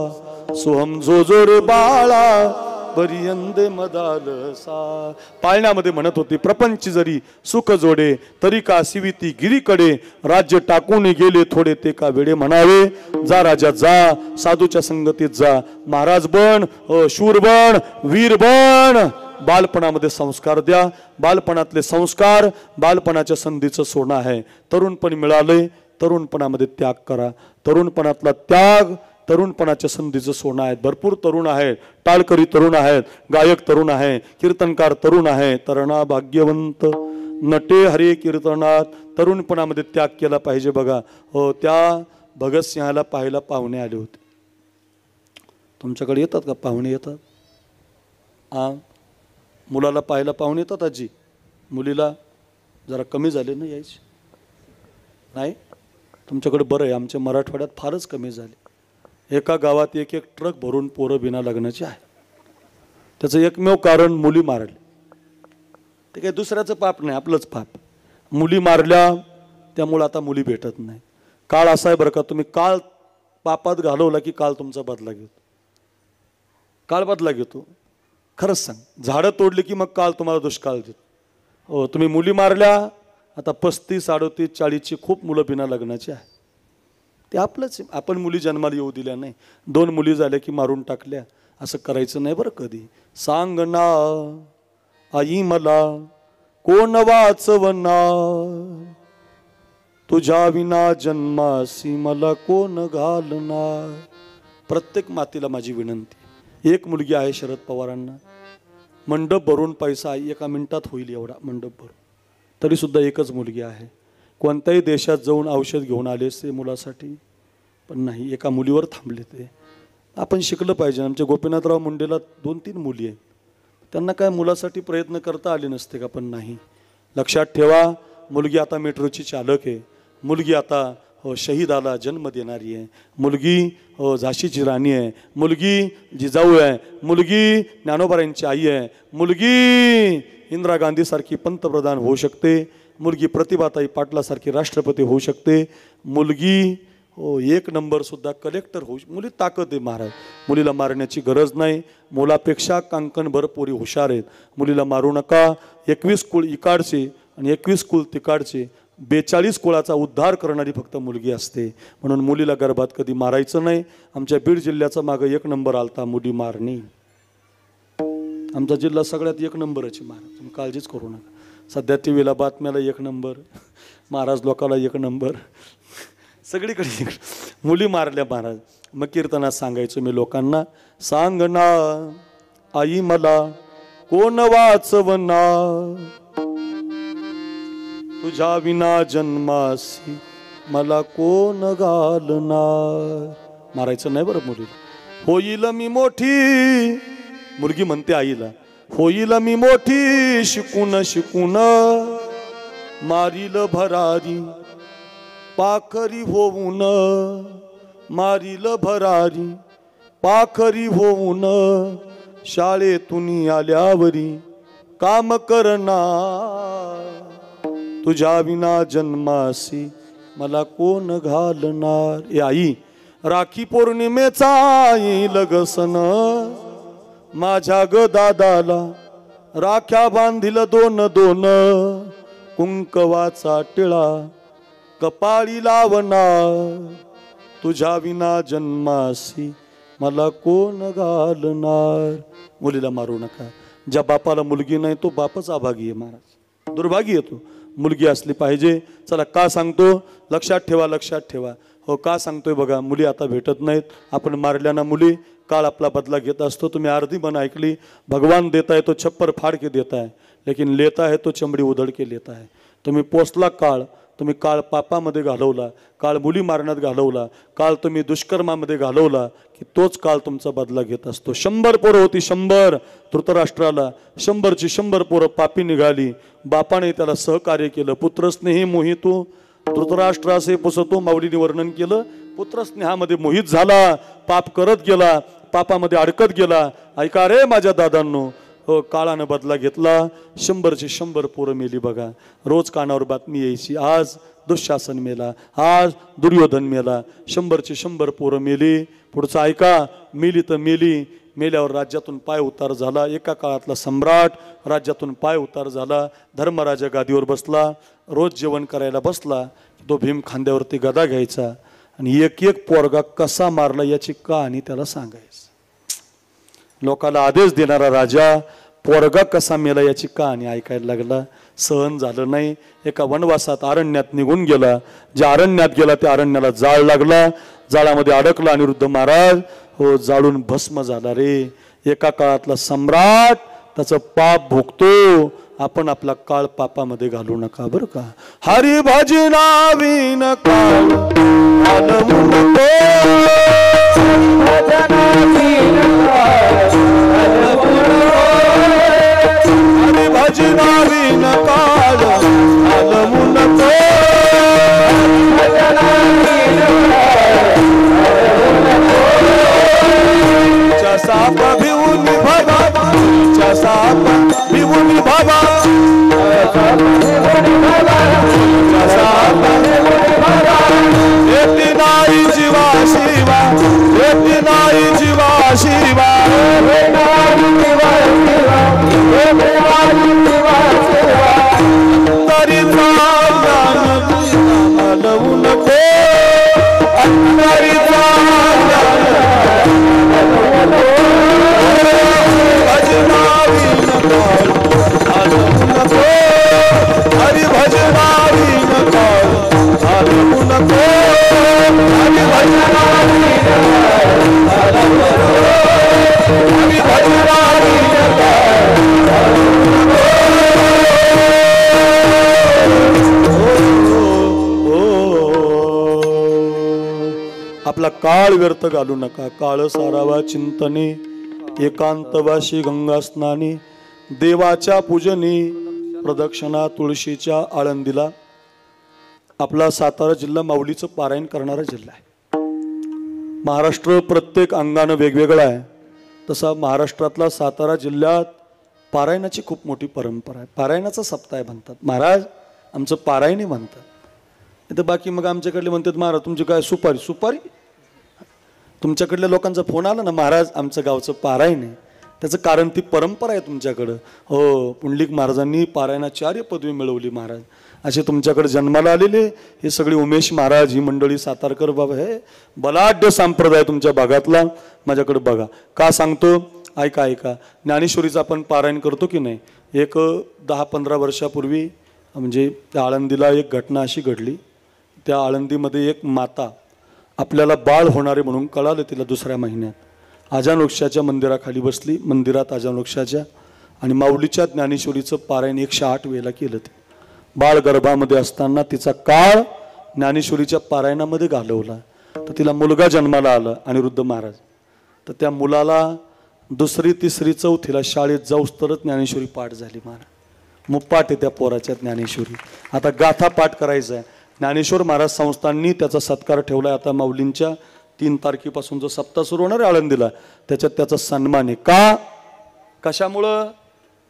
सोहम जो जो रे बाळा पर्यंदे मदालसा. पाळण्यामध्ये म्हणत होती, प्रपंच जरी सुख जोडे तरी का सिविती गिरीकडे, राज्य टाकून गेले थोडे ते का वेडे म्हणावे, जा राजा जा, साधूच्या संगतीत जा, महाराज बन, शूर बन, वीर बन. बालपणामध्ये संस्कार द्या. बालपणातले संस्कार बालपणाच्या संधीचं सोनं आहे. तरुणपण मिळाले, तरुणपणामध्ये त्याग करा. तरुणपणातला त्याग तरुणपणाच्या संधीचं सोनं आहे. भरपूर तरुण आहेत, टाळकरी तरुण आहेत, गायक तरुण आहे, कीर्तनकार तरुण आहे. तरुणा भाग्यवंत नटे हरे कीर्तनात. तरुणपणामध्ये त्याग केला पाहिजे बघा. त्या भगतसिंहाला पाहायला पाहुणे आले होते. तुमच्याकडे येतात का पाहुणे? येतात. मुलाला पाहायला पाहुणे येतात आजी? मुलीला जरा कमी झाले ना यायचे? नाही, तुमच्याकडे बरं आहे. आमच्या मराठवाड्यात फारच कमी झाले. एका गावात एक ट्रक भरून पोरं बिना लग्नाची आहे. त्याचं एकमेव कारण मुली मारले. ते काही दुसऱ्याचं पाप नाही, आपलंच पाप. मुली मारल्या त्यामुळे आता मुली भेटत नाही. काळ असा आहे बरं का, तुम्ही काळ पापात घालवला की काळ तुमचा बदला घेतो. काळ बदला घेतो. खरंच सांग, झाडं तोडली की मग काळ तुम्हाला दुष्काळ देतो. तुम्ही मुली मारल्या, आता 35, 38, 40ची खूप मुलं बिना लग्नाची आहे. ते आपलंच. आपण मुली जन्माला येऊ दिल्या नाही. 2 मुली झाल्या की मारून टाकल्या. असं करायचं नाही बरं कधी. सांग ना आई मला कोण वाचवना, तुझ्या विना जन्मासी मला कोण घालणार. प्रत्येक मातेला माझी विनंती. एक मुलगी आहे शरद पवारांना. मंडप भरून पैसा 1 मिनिटात होईल एवढा मंडप भरून. तरी सुद्धा एकच मुलगी आहे. कोणत्याही देशात जाऊन औषध घेऊन आले ते मुलासाठी, पण नाही, एका मुलीवर थांबले. ते आपण शिकलं पाहिजे. आमच्या गोपीनाथराव मुंडेला 2-3 मुली आहेत. त्यांना काय मुलासाठी प्रयत्न करता आले नसते का? पण नाही. लक्षात ठेवा, मुलगी आता मेट्रोची चालक आहे, मुलगी आता शहीदाला जन्म देणारी आहे, मुलगी झाशीची राणी आहे, मुलगी जिजाऊ आहे, मुलगी ज्ञानोबारांची आई आहे, मुलगी इंदिरा गांधीसारखी पंतप्रधान होऊ शकते, मुलगी प्रतिभाताई पाटलासारखी राष्ट्रपती होऊ शकते, मुलगी एक नंबर सुद्धा कलेक्टर होऊ. मुली ताकद आहे महाराज, मुलीला मारण्याची गरज नाही. मुलापेक्षा कांकणभर पोरी हुशार आहेत, मुलीला मारू नका. 21 कुळ इकाडचे आणि 21 कुळ तिकाडचे 42 कुळाचा उद्धार करणारी फक्त मुलगी असते. म्हणून मुलीला गर्भात कधी मारायचं नाही. आमच्या बीड जिल्ह्याचा मागं 1 नंबर आलता मुली मारणी. आमचा जिल्हा सगळ्यात 1 नंबरची महाराज, तुम्ही काळजीच करू नका. सध्या टी व्हीला बातम्याला 1 नंबर, महाराज लोकाला 1 नंबर, सगळीकडे मुली मारल्या महाराज. मग कीर्तनात सांगायचो मी लोकांना, सांग ना आई मला कोण वाचवना, तुझ्या विना जन्मासी मला कोण घालणार. मारायचं नाही बरं मुलीला. होईल मी मोठी, मुलगी म्हणते आईला, होईल मी मोठी शिकून शिकून, मारील भरारी पाखरी होऊन, मारील भरारी पाखरी होऊन, शाळेतून आल्यावरी काम करणार, तुझ्या विना जन्मासी मला कोण घालणार. ए आई, राखी पौर्णिमेचा येईल ग सण, माझ्या ग दादाला राख्या बांधील 2-2, कुंकवाचा टिळा कपाळी लावणार, तुझ्या विना जन्मासी मला कोण घालणार. मुलीला मारू नका. ज्या बापाला मुलगी नाही तो बापच अभागी आहे महाराज, दुर्भागी आहे तो. मुलगी असली पाहिजे. चला का सांगतो, लक्षात ठेवा, लक्षात ठेवा. हो का सांगतोय बघा, मुली आता भेटत नाहीत. आपण मारल्याना मुली, काळ आपला बदला घेत असतो. तुम्ही अर्धी मन ऐकली, भगवान देता है तो छप्पर फाड़ के देता है, लेकिन लेता है तो चमडी उधड़ के लेता है. तुम्ही पोचला काळ, तुम्ही काळ पापामध्ये घालवला, काळ मुली मारण्यात घालवला, काळ तुम्ही दुष्कर्मामध्ये घालवला की तोच काळ तुमचा बदला घेत असतो. 100 पोरं होती, 100 धृतराष्ट्राला, 100ची 100 पोरं पापी निघाली. बापाने त्याला सहकार्य केलं. पुत्रस्नेही मोहितो धृतराष्ट्रासे पुसतो, माऊलीने वर्णन केलं. पुत्रस्नेहामध्ये मोहित झाला, पाप करत गेला, पापामध्ये अडकत गेला. ऐका रे माझ्या दादांनो, हो काळानं बदला घेतला. 100ची 100 पोरं मेली बघा. रोज कानावर बातमी यायची, आज दुःशासन मेला, आज दुर्योधन मेला. 100ची 100 पोरं मेली. पुढचं ऐका, मेली तर मेली. मेल्यावर राज्यातून पाय उतार झाला. एका काळातला सम्राट राज्यातून पाय उतार झाला. धर्मराजा गादीवर बसला. रोज जेवण करायला बसला, तो भीम खांद्यावरती गदा घ्यायचा आणि एक एक पोरगा कसा मारला याची कहाणी त्याला सांगायची. लोकाला आदेश देणारा राजा पोरगा कसा मेला याची कहाणी ऐकायला लागला. सहन झालं नाही. एका वनवासात अरण्यात निघून गेला. ज्या अरण्यात गेला त्या अरण्याला जाळ लागला. जाळामध्ये अडकला. अनिरुद्ध महाराज हो जाळून भस्म झाला रे. एका काळातला सम्राट त्याचं पाप भोगतो. आपण आपला काळ पापामध्ये घालू नका बरं का. हरी भजना विन काळ घालवू नको, हरी भजना विन काळ घालवू नको, साप भिवून बाबा, साप भिवून बाबा, येती नाही जीवा शिवा, येती नाही जीवा शिवा, तरी घालवू नको, अंतरी हरि भजना विन काळ घालवू नको, हरि भजना विन काळ हरि भजना विन काळ घालवू नको. आपला काळ व्यर्थ घालू नका. काळ सारावा चिंतने, एकांतवाशी गंगा स्नानी, देवाच्या पूजनी प्रदक्षिणा तुळशीच्या आळंदीला. आपला सातारा जिल्हा माऊलीचं पारायण करणारा जिल्हा आहे. महाराष्ट्र प्रत्येक अंगानं वेगवेगळा आहे, तसा महाराष्ट्रातला सातारा जिल्ह्यात पारायणाची खूप मोठी परंपरा आहे. पारायणाचा सप्ताह म्हणतात. महाराज आमचं पारायणी म्हणतात. इथं बाकी मग आमच्याकडले म्हणतात महाराज तुमची काय सुपारी. सुपारी तुमच्याकडल्या लोकांचा फोन आला ना, महाराज आमचं गावचं पारायण आहे. त्याचं कारण ती परंपरा आहे तुमच्याकडं. हो, पुंडलिक महाराजांनी पारायणाचार्य पदवी मिळवली महाराज. असे तुमच्याकडे जन्माला आलेले हे सगळे उमेश महाराज, ही मंडळी, सातारकर बाबा, हे बलाढ्य संप्रदाय तुमच्या भागातला. माझ्याकडे बघा. का सांगतो ऐका ऐका. ज्ञानेश्वरीचं आपण पारायण करतो की नाही. एक 10-15 वर्षापूर्वी म्हणजे त्या आळंदीला एक घटना अशी घडली. त्या आळंदीमध्ये एक माता आपल्याला बाळ होणारे म्हणून कळालं तिला दुसऱ्या महिन्यात. अजानवृक्षाच्या मंदिराखाली बसली, मंदिरात अजानवृक्षाच्या, आणि माऊलीच्या ज्ञानेश्वरीचं पारायण 108 वेळेला केलं. ते बाळ गर्भामध्ये असताना तिचा काळ ज्ञानेश्वरीच्या पारायणामध्ये घालवला. तर तिला मुलगा जन्माला आला अनिरुद्ध महाराज. तर त्या मुलाला 2री 3री 4थीला शाळेत जाऊस तरच ज्ञानेश्वरी पाठ झाली महाराज. मुप्पाट आहे त्या पोराच्या ज्ञानेश्वरी. आता गाथा पाठ करायचा आहे. ज्ञानेश्वर महाराज संस्थांनी त्याचा सत्कार ठेवलाय. आता माऊलींच्या 3 तारखेपासून जो सप्ताह सुरू होणार आहे आळंदीला, त्याच्यात त्याचा सन्मान आहे. का कशामुळं.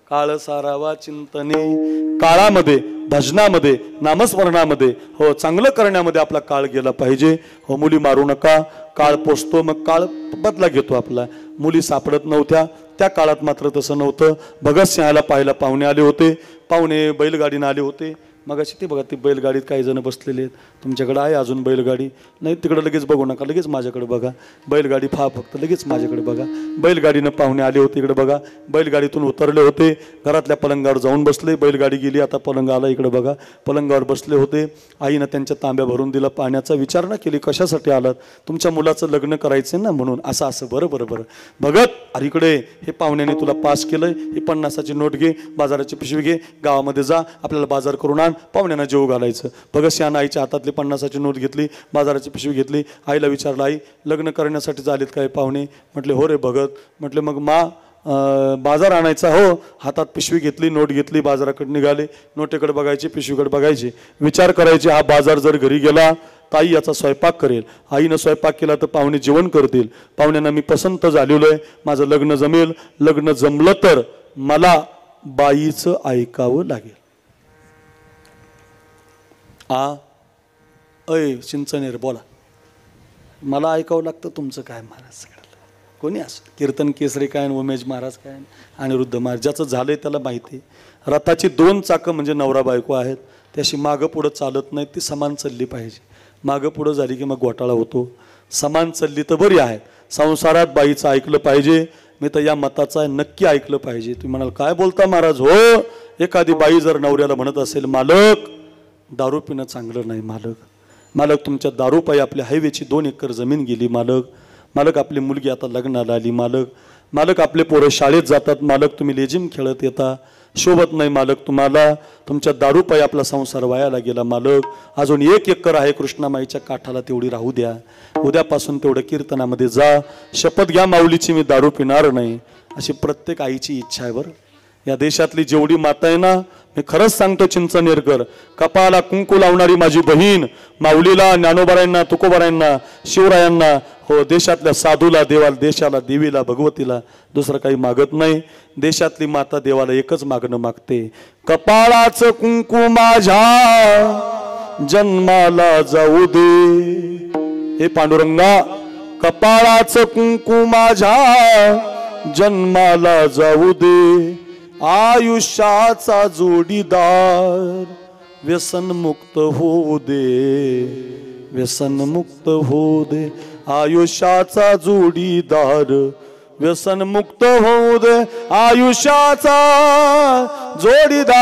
काळ सारावा चिंतने. काळामध्ये, भजनामध्ये, नामस्मरणामध्ये, हो चांगलं करण्यामध्ये आपला काळ गेला पाहिजे. हो, मुली मारू नका. काळ पोचतो मग काळ बदला घेतो आपला. मुली सापडत नव्हत्या त्या काळात, मात्र तसं नव्हतं. भगतसिंहाला पाहायला पाहुणे आले होते. पाहुणे बैलगाडीनं आले होते. मग अशी ते बघा, ती बैलगाडीत काही जण बसलेले आहेत. तुमच्याकडे आहे अजून बैलगाडी नाही, तिकडं लगेच बघू नका, लगेच माझ्याकडे बघा. बैलगाडी फक्त लगेच माझ्याकडे बघा. बैलगाडीनं पाहुणे आले होते. इकडे बघा. बैलगाडीतून उतरले होते, घरातल्या पलंगावर जाऊन बसले. बैलगाडी गेली, आता पलंग आला. इकडे बघा, पलंगावर बसले होते. आईनं त्यांच्या तांब्या भरून दिला पाण्याचा. विचार न केली कशासाठी आलात. तुमच्या मुलाचं लग्न करायचं ना म्हणून. असं असं. बरं बरं बरं. भगत अरे इकडे, हे पाहुण्याने तुला पास केलंय, ही 50ची नोट घे, बाजाराची पिशवी घे, गावामध्ये जा, आपल्याला बाजार करून आण, पाहुण्यांना जेव घालायचं. भगतसिंहानं आईच्या हातातली 50ची नोट घेतली, बाजाराची पिशवी घेतली. आईला विचारलं, आई लग्न करण्यासाठी झालेत काय पाहुणे. म्हटले हो रे भगत. म्हटले मग बाजार आणायचा. हो. हातात पिशवी घेतली, नोट घेतली, बाजाराकडे निघाले. नोटेकडे बघायचे, पिशवीकडे बघायचे, विचार करायचे. हा बाजार जर घरी गेला ताई याचा स्वयंपाक करेल, आईनं स्वयंपाक केला तर पाहुणे जेवण करतील, पाहुण्यांना मी पसंत झालेलो आहे, माझं लग्न जमेल. लग्न जमलं तर मला बाईचं ऐकावं लागेल. अय चिंचनेर बोला, मला ऐकावं लागतं. तुमचं काय महाराज. सगळं कोणी असं कीर्तन केसरी काय, उमेश महाराज काय, अनिरुद्ध महाराज, ज्याचं झालंय त्याला माहिती. रथाची 2 चाकं म्हणजे नवरा बायको आहेत, त्याशी मागं पुढं चालत नाही. ती समान चालली पाहिजे. मागं पुढं झाली की मग घोटाळा होतो. समान चालली तर बरी आहे. संसारात बाईचं ऐकलं पाहिजे. मी तर या मताचा आहे, नक्की ऐकलं पाहिजे. तुम्ही म्हणाल काय बोलता महाराज. हो, एखादी बाई जर नवऱ्याला म्हणत असेल मालक दारू पिणं चांगलं नाही, मालक तुमच्या दारूपायी आपल्या हायवेची 2 एकर जमीन गेली, मालक आपली मुलगी आता लग्नाला आली, मालक आपले पोरं शाळेत जातात, मालक तुम्ही लेझिम खेळत येता, शोभत नाही मालक तुम्हाला, तुमच्या दारूपायी आपला संसार वायाला गेला मालक. अजून 1 एकर आहे कृष्णामाईच्या काठाला, तेवढी राहू द्या. उद्यापासून तेवढं कीर्तनामध्ये जा. शपथ घ्या माऊलीची मी दारू पिणार नाही. अशी प्रत्येक आईची इच्छा आहे. बरं, या देशातली जेवढी माता आहे ना, मी खरंच सांगतो चिंचनेरकर, कपाळाला कुंकू लावणारी माझी बहीण, माऊलीला, ज्ञानोबारायांना, तुकोबारायांना, शिवरायांना, हो देशातल्या साधूला, देवाला, देशाला, देवीला, भगवतीला दुसरं काही मागत नाही. देशातली माता देवाला एकच मागणं मागते, कपाळाचं कुंकू माझ्या जन्माला जाऊ दे. हे पांडुरंगा, कपाळाचं कुंकू माझ्या जन्माला जाऊ दे. आयुष्याचा जोडीदार व्यसनमुक्त होऊ दे, व्यसनमुक्त होऊ दे. आयुष्याचा जोडीदार व्यसनमुक्त होऊ दे. आयुष्याचा जोडीदार.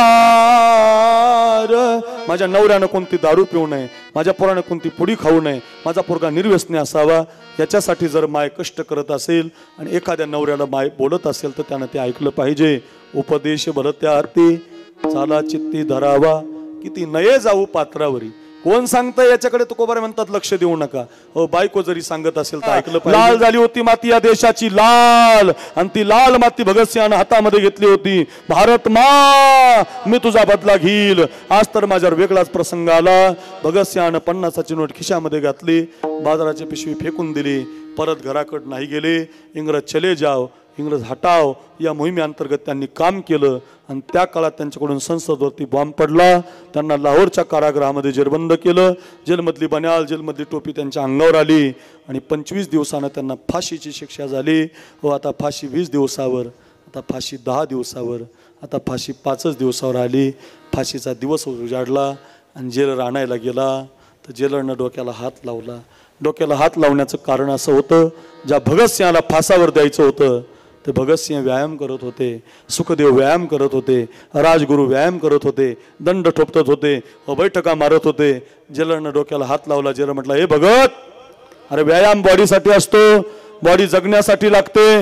माझ्या नवऱ्यानं कोणती दारू पिऊ नये, माझ्या पोरानं कोणती पुडी खाऊ नये, माझा पोरगा निर्व्यसनी असावा. याच्यासाठी जर माय कष्ट करत असेल आणि एखाद्या नवऱ्याला माय बोलत असेल तर त्यानं ते ऐकलं पाहिजे. उपदेश भलत्या अर्थी चाला चित्ती धरावा, किती नये जाऊ पात्रावरी. कोण सांगतं याच्याकडे तुकोबारे म्हणतात लक्ष देऊ नका. हो, बायको जरी सांगत असेल तर ऐकलं पाहिजे. लाल झाली होती माती या देशाची लाल, आणि ती लाल माती भगतसिंहानं हातामध्ये घेतली होती. भारत मा मी तुझा बदला घेईल. आज तर माझ्यावर वेगळाच प्रसंग आला. भगतसिंहानं 50ची नोट खिशामध्ये घातली, बाजाराची पिशवी फेकून दिली, परत घराकडे नाही गेले. इंग्रज चले जाव, इंग्रज हटाव या मोहिमेअंतर्गत त्यांनी काम केलं, आणि त्या काळात त्यांच्याकडून संसदवरती बॉम्ब पडला. त्यांना लाहोरच्या कारागृहामध्ये जेरबंद केलं. जेलमधली बन्याल, जेलमधली टोपी त्यांच्या अंगावर आली, आणि 25 दिवसानं त्यांना फाशीची शिक्षा झाली. हो, आता फाशी 20 दिवसावर, आता फाशी 10 दिवसावर, आता फाशी 5च दिवसावर आली. फाशीचा दिवस उजाडला आणि जेलर आणायला गेला तर जेलरनं डोक्याला हात लावला. डोक्याला हात लावण्याचं कारण असं होतं, ज्या भगतसिंहाला फासावर द्यायचं होतं ते भगतसिंह व्यायाम करत होते, सुखदेव व्यायाम करत होते, राजगुरू व्यायाम करत होते, दंड ठोपतत होते, बैठका मारत होते. जेलरनं डोक्याला हात लावला. जेलर म्हटलं, हे भगत, अरे व्यायाम बॉडीसाठी असतो, बॉडी जगण्यासाठी लागते,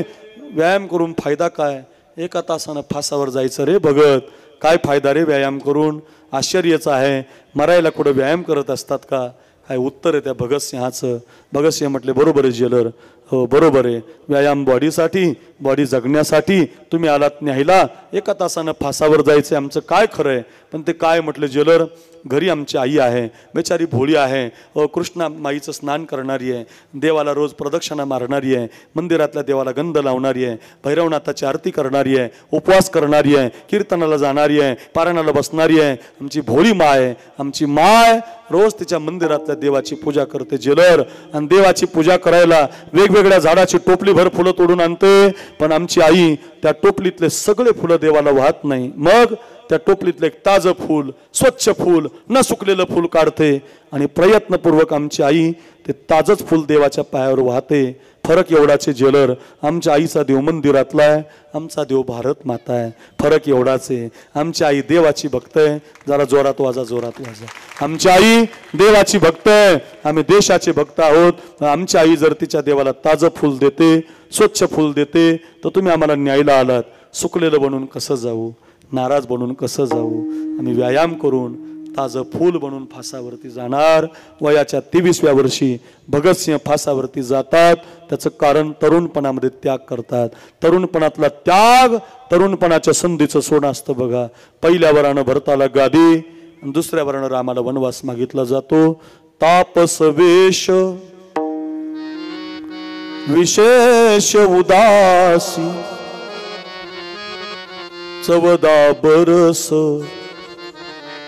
व्यायाम करून फायदा काय? 1 तासानं फासावर जायचं रे भगत, काय फायदा रे व्यायाम करून? आश्चर्यच आहे, मरायला कुठं व्यायाम करत असतात का? काय उत्तर आहे त्या भगतसिंहाचं. भगतसिंह म्हटले, बरोबर आहे जेलर, हो बरोबर आहे, व्यायाम बॉडीसाठी, बॉडी जगण्यासाठी तुम्ही आलात न्यायला, 1 तासानं फासावर जायचं आमचं काय खरं आहे? पण ते काय म्हटलं जेलर, घरी आमची आई आहे, बेचारी भोळी आहे, कृष्णा माईचं स्नान करणारी आहे, देवाला रोज प्रदक्षिणा मारणारी आहे, मंदिरातल्या देवाला गंध लावणारी आहे, भैरवनाथाची आरती करणारी आहे, उपवास करणारी आहे, कीर्तनाला जाणारी आहे, पारायणाला बसणारी आहे, आमची भोळी माय, आमची माय रोज तिच्या मंदिरातल्या देवाची पूजा करते जेलर. आणि देवाची पूजा करायला वेगवेगळ्या झाडाची टोपली भर फुलं तोडून आणते, पण आमची आई त्या टोपलीतले सगळे फुलं देवाला वाहत नाही. मग त्या टोपलीतलं एक ताजं फूल, स्वच्छ फूल, न सुकलेलं फूल काढते, आणि प्रयत्नपूर्वक आमची आई ते ताजंच फूल देवाच्या पायावर वाहते. फरक एवढाच आहे जेलर, आमच्या आईचा देव मंदिरातला आहे, आमचा देव भारत माता आहे. फरक एवढाच आहे, आमची आई देवाची भक्त आहे. जरा जोरात वाजा, जोरात वाजा. आमची आई देवाची भक्त आहे, आम्ही देशाचे भक्त आहोत. आमची आई जर तिच्या देवाला ताजं फूल देते, स्वच्छ फूल देते, तर तुम्ही आम्हाला न्यायला आलात. सुकलेलं बनून कसं जाऊ, नाराज बनून कसं जाऊ? आम्ही व्यायाम करून ताजं फूल बनून फासावरती जाणार. वयाच्या 23व्या वर्षी भगतसिंह फासावरती जातात. त्याचं कारण तरुणपणामध्ये त्याग करतात. तरुणपणातला त्याग तरुणपणाच्या संधीचं सोनं असतं बघा. पहिल्या वरानं भरताला गादी, आणि दुसऱ्या वरानं रामाला वनवास मागितला जातो. तापस वेश विशेष उदासी, 14 बरस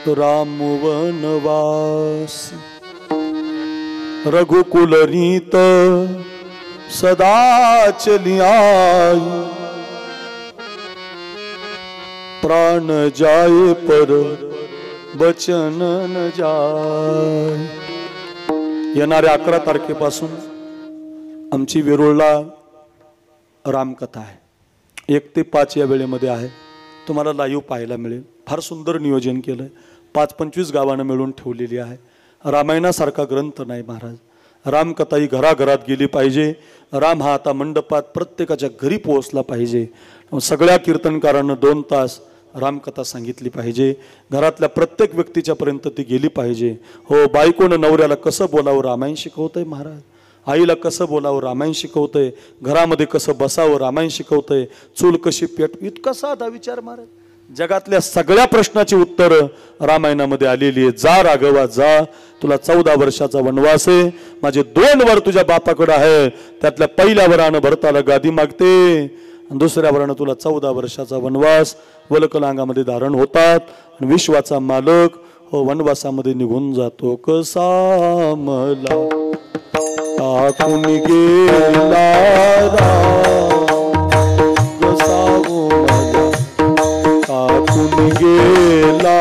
राम वनवासी. रघुकुल रीत सदा चली आई, प्राण जाए पर बचन न जाय. येणाऱ्या 11 तारखेपासून आमची वेरूळला रामकथा आहे. 1 ते 5 या वेळेमध्ये आहे. तुम्हाला लाईव्ह पाहायला मिळेल. फार सुंदर नियोजन केलं आहे. 5-25 गावानं मिळून ठेवलेली आहे. रामायणासारखा ग्रंथ नाही महाराज. रामकथा ही घराघरात गेली पाहिजे. राम हा आता मंडपात प्रत्येकाच्या घरी पोहोचला पाहिजे. सगळ्या कीर्तनकारांना 2 तास रामकथा सांगितली पाहिजे. घरातल्या प्रत्येक व्यक्तीच्या पर्यंत ती गेली पाहिजे. हो, बायकोनं नवऱ्याला कसं बोलावं रामायण शिकवतंय महाराज. आईला कसं बोलावं रामायण शिकवतंय. घरामध्ये कसं बसावं रामायण शिकवतंय. चूल कशी पेट, इतका साधा विचार महाराज. जगातल्या सगळ्या प्रश्नाची उत्तरं रामायणामध्ये आलेली आहे. जा राघवा जा, तुला 14 वर्षाचा वनवास आहे. माझे 2 वर तुझ्या बापाकडे आहे. त्यातल्या पहिल्या वरानं भरताला गादी मागते, आणि दुसऱ्या वरानं तुला 14 वर्षाचा वनवास वलकलांगामध्ये धारण होतात. आणि विश्वाचा मालक हो वनवासामध्ये निघून जातो. कसा मला टाकून गेला कसा मला टाकून गेला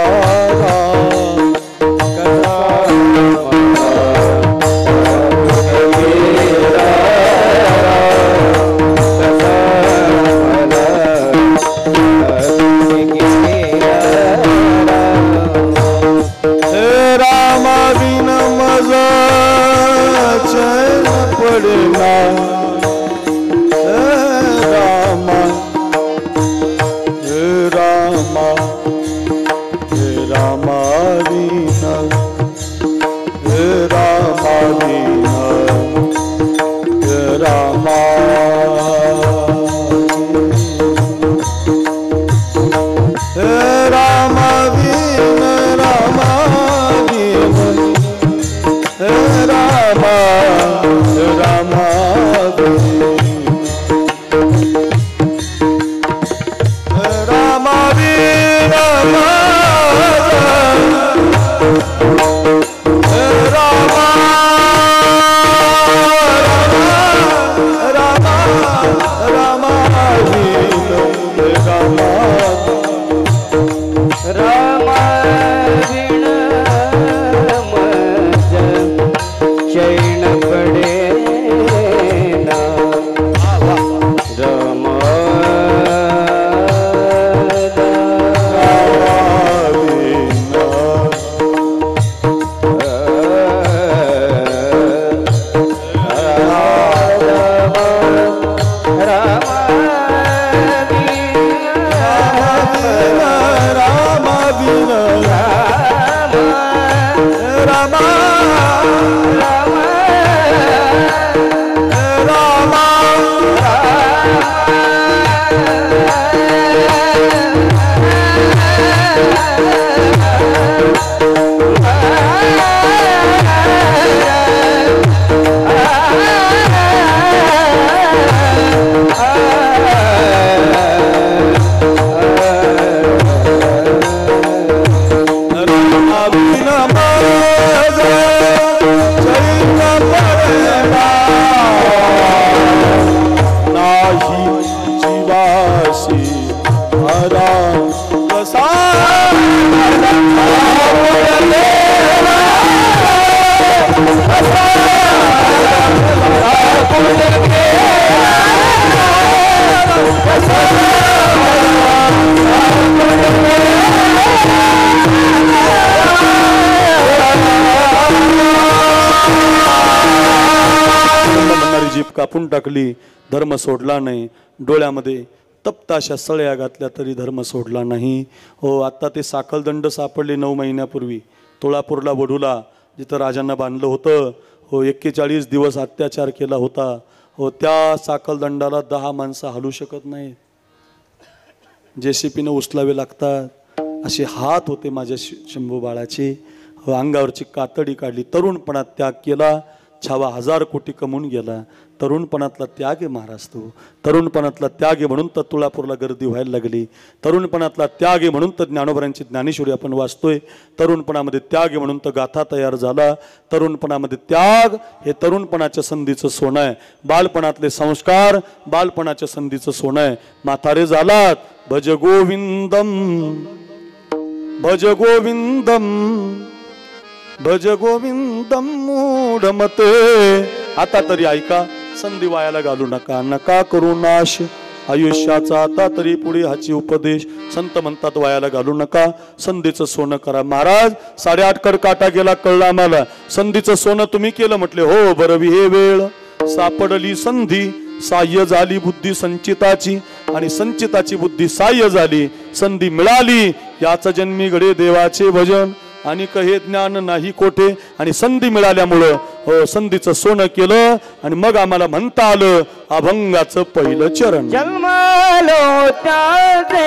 जीभ कापून टाकली, धर्म सोडला नाही. डोळ्यामध्ये तप्त अशा सळ्या घातल्या तरी धर्म सोडला नाही. हो, आता ते साखळदंड सापडले 9 महिन्यापूर्वी तुळापूरला वडूला, जिथं राजांना बांधलं होतं. हो, 41 दिवस अत्याचार केला होता. हो, त्या साखळदंडाला 10 माणसं हलू शकत नाहीत, JCPनं उचलावे लागतात. असे हात होते माझ्या शंभू बाळाचे. हो, अंगावरची कातडी काढली. तरुणपणात त्याग केला, छावा 1000 कोटी कमवून गेला. तरुणपणातला त्याग आहे महाराज तो. तरुणपणातला त्याग आहे म्हणून तर तुळापूरला गर्दी व्हायला लागली. तरुणपणातला त्याग आहे म्हणून तर ज्ञानोबरांची ज्ञानेश्वरी आपण वाचतोय. तरुणपणामध्ये त्याग आहे म्हणून तर गाथा तयार झाला. तरुणपणामध्ये त्याग हे तरुणपणाच्या संधीचं सोनं आहे. बालपणातले संस्कार बालपणाच्या संधीचं सोनं आहे. म्हातारे झालात, भज गोविंदम भज गोविंदम भज गोविंदम मूढमते. आता तरी ऐका, संधी वायाला घालू नका. नका करू नाश आयुष्याचा, आता तरी पुढे हाची उपदेश. संत म्हणतात वायाला घालू नका, संधीचं सोनं करा. महाराज 8.5 कडकाटा गेला, कळलं आम्हाला. संधीचं सोनं तुम्ही केलं म्हटले. हो बरवी हे वेळ सापडली संधी, साह्य झाली बुद्धी संचिताची, आणि संचिताची बुद्धी साह्य झाली. संधी मिळाली याच जन्मी घडे देवाचे भजन, आणि हे ज्ञान नाही कोठे. आणि संधी मिळाल्यामुळं हो संधीचं सोनं केलं, आणि मग आम्हाला म्हणता आलं अभंगाचं पहिलं चरण. जन्मालो त्याचे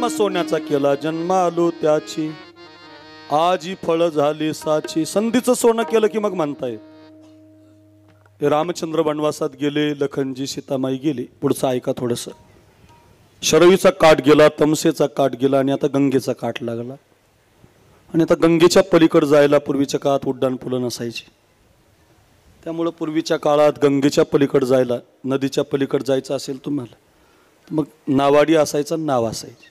सोन्याचा केला जन्म आलो त्याची. आजी फळ झाली साची. संधीचं सोनं केलं की मग म्हणताय. रामचंद्र वनवासात गेले, लखनजी सीतामाई गेली. पुढचं ऐका थोडस. शरवीचा काठ गेला, तमसेचा काठ गेला आणि आता गंगेचा काठ लागला. आणि आता गंगेच्या पलीकडे जायला पूर्वीच्या काळात उड्डाण पुलं नसायची. त्यामुळं पूर्वीच्या काळात गंगेच्या पलीकडे जायला, नदीच्या पलीकडे जायचं असेल तुम्हाला, मग नावाडी असायचा, नाव असायची.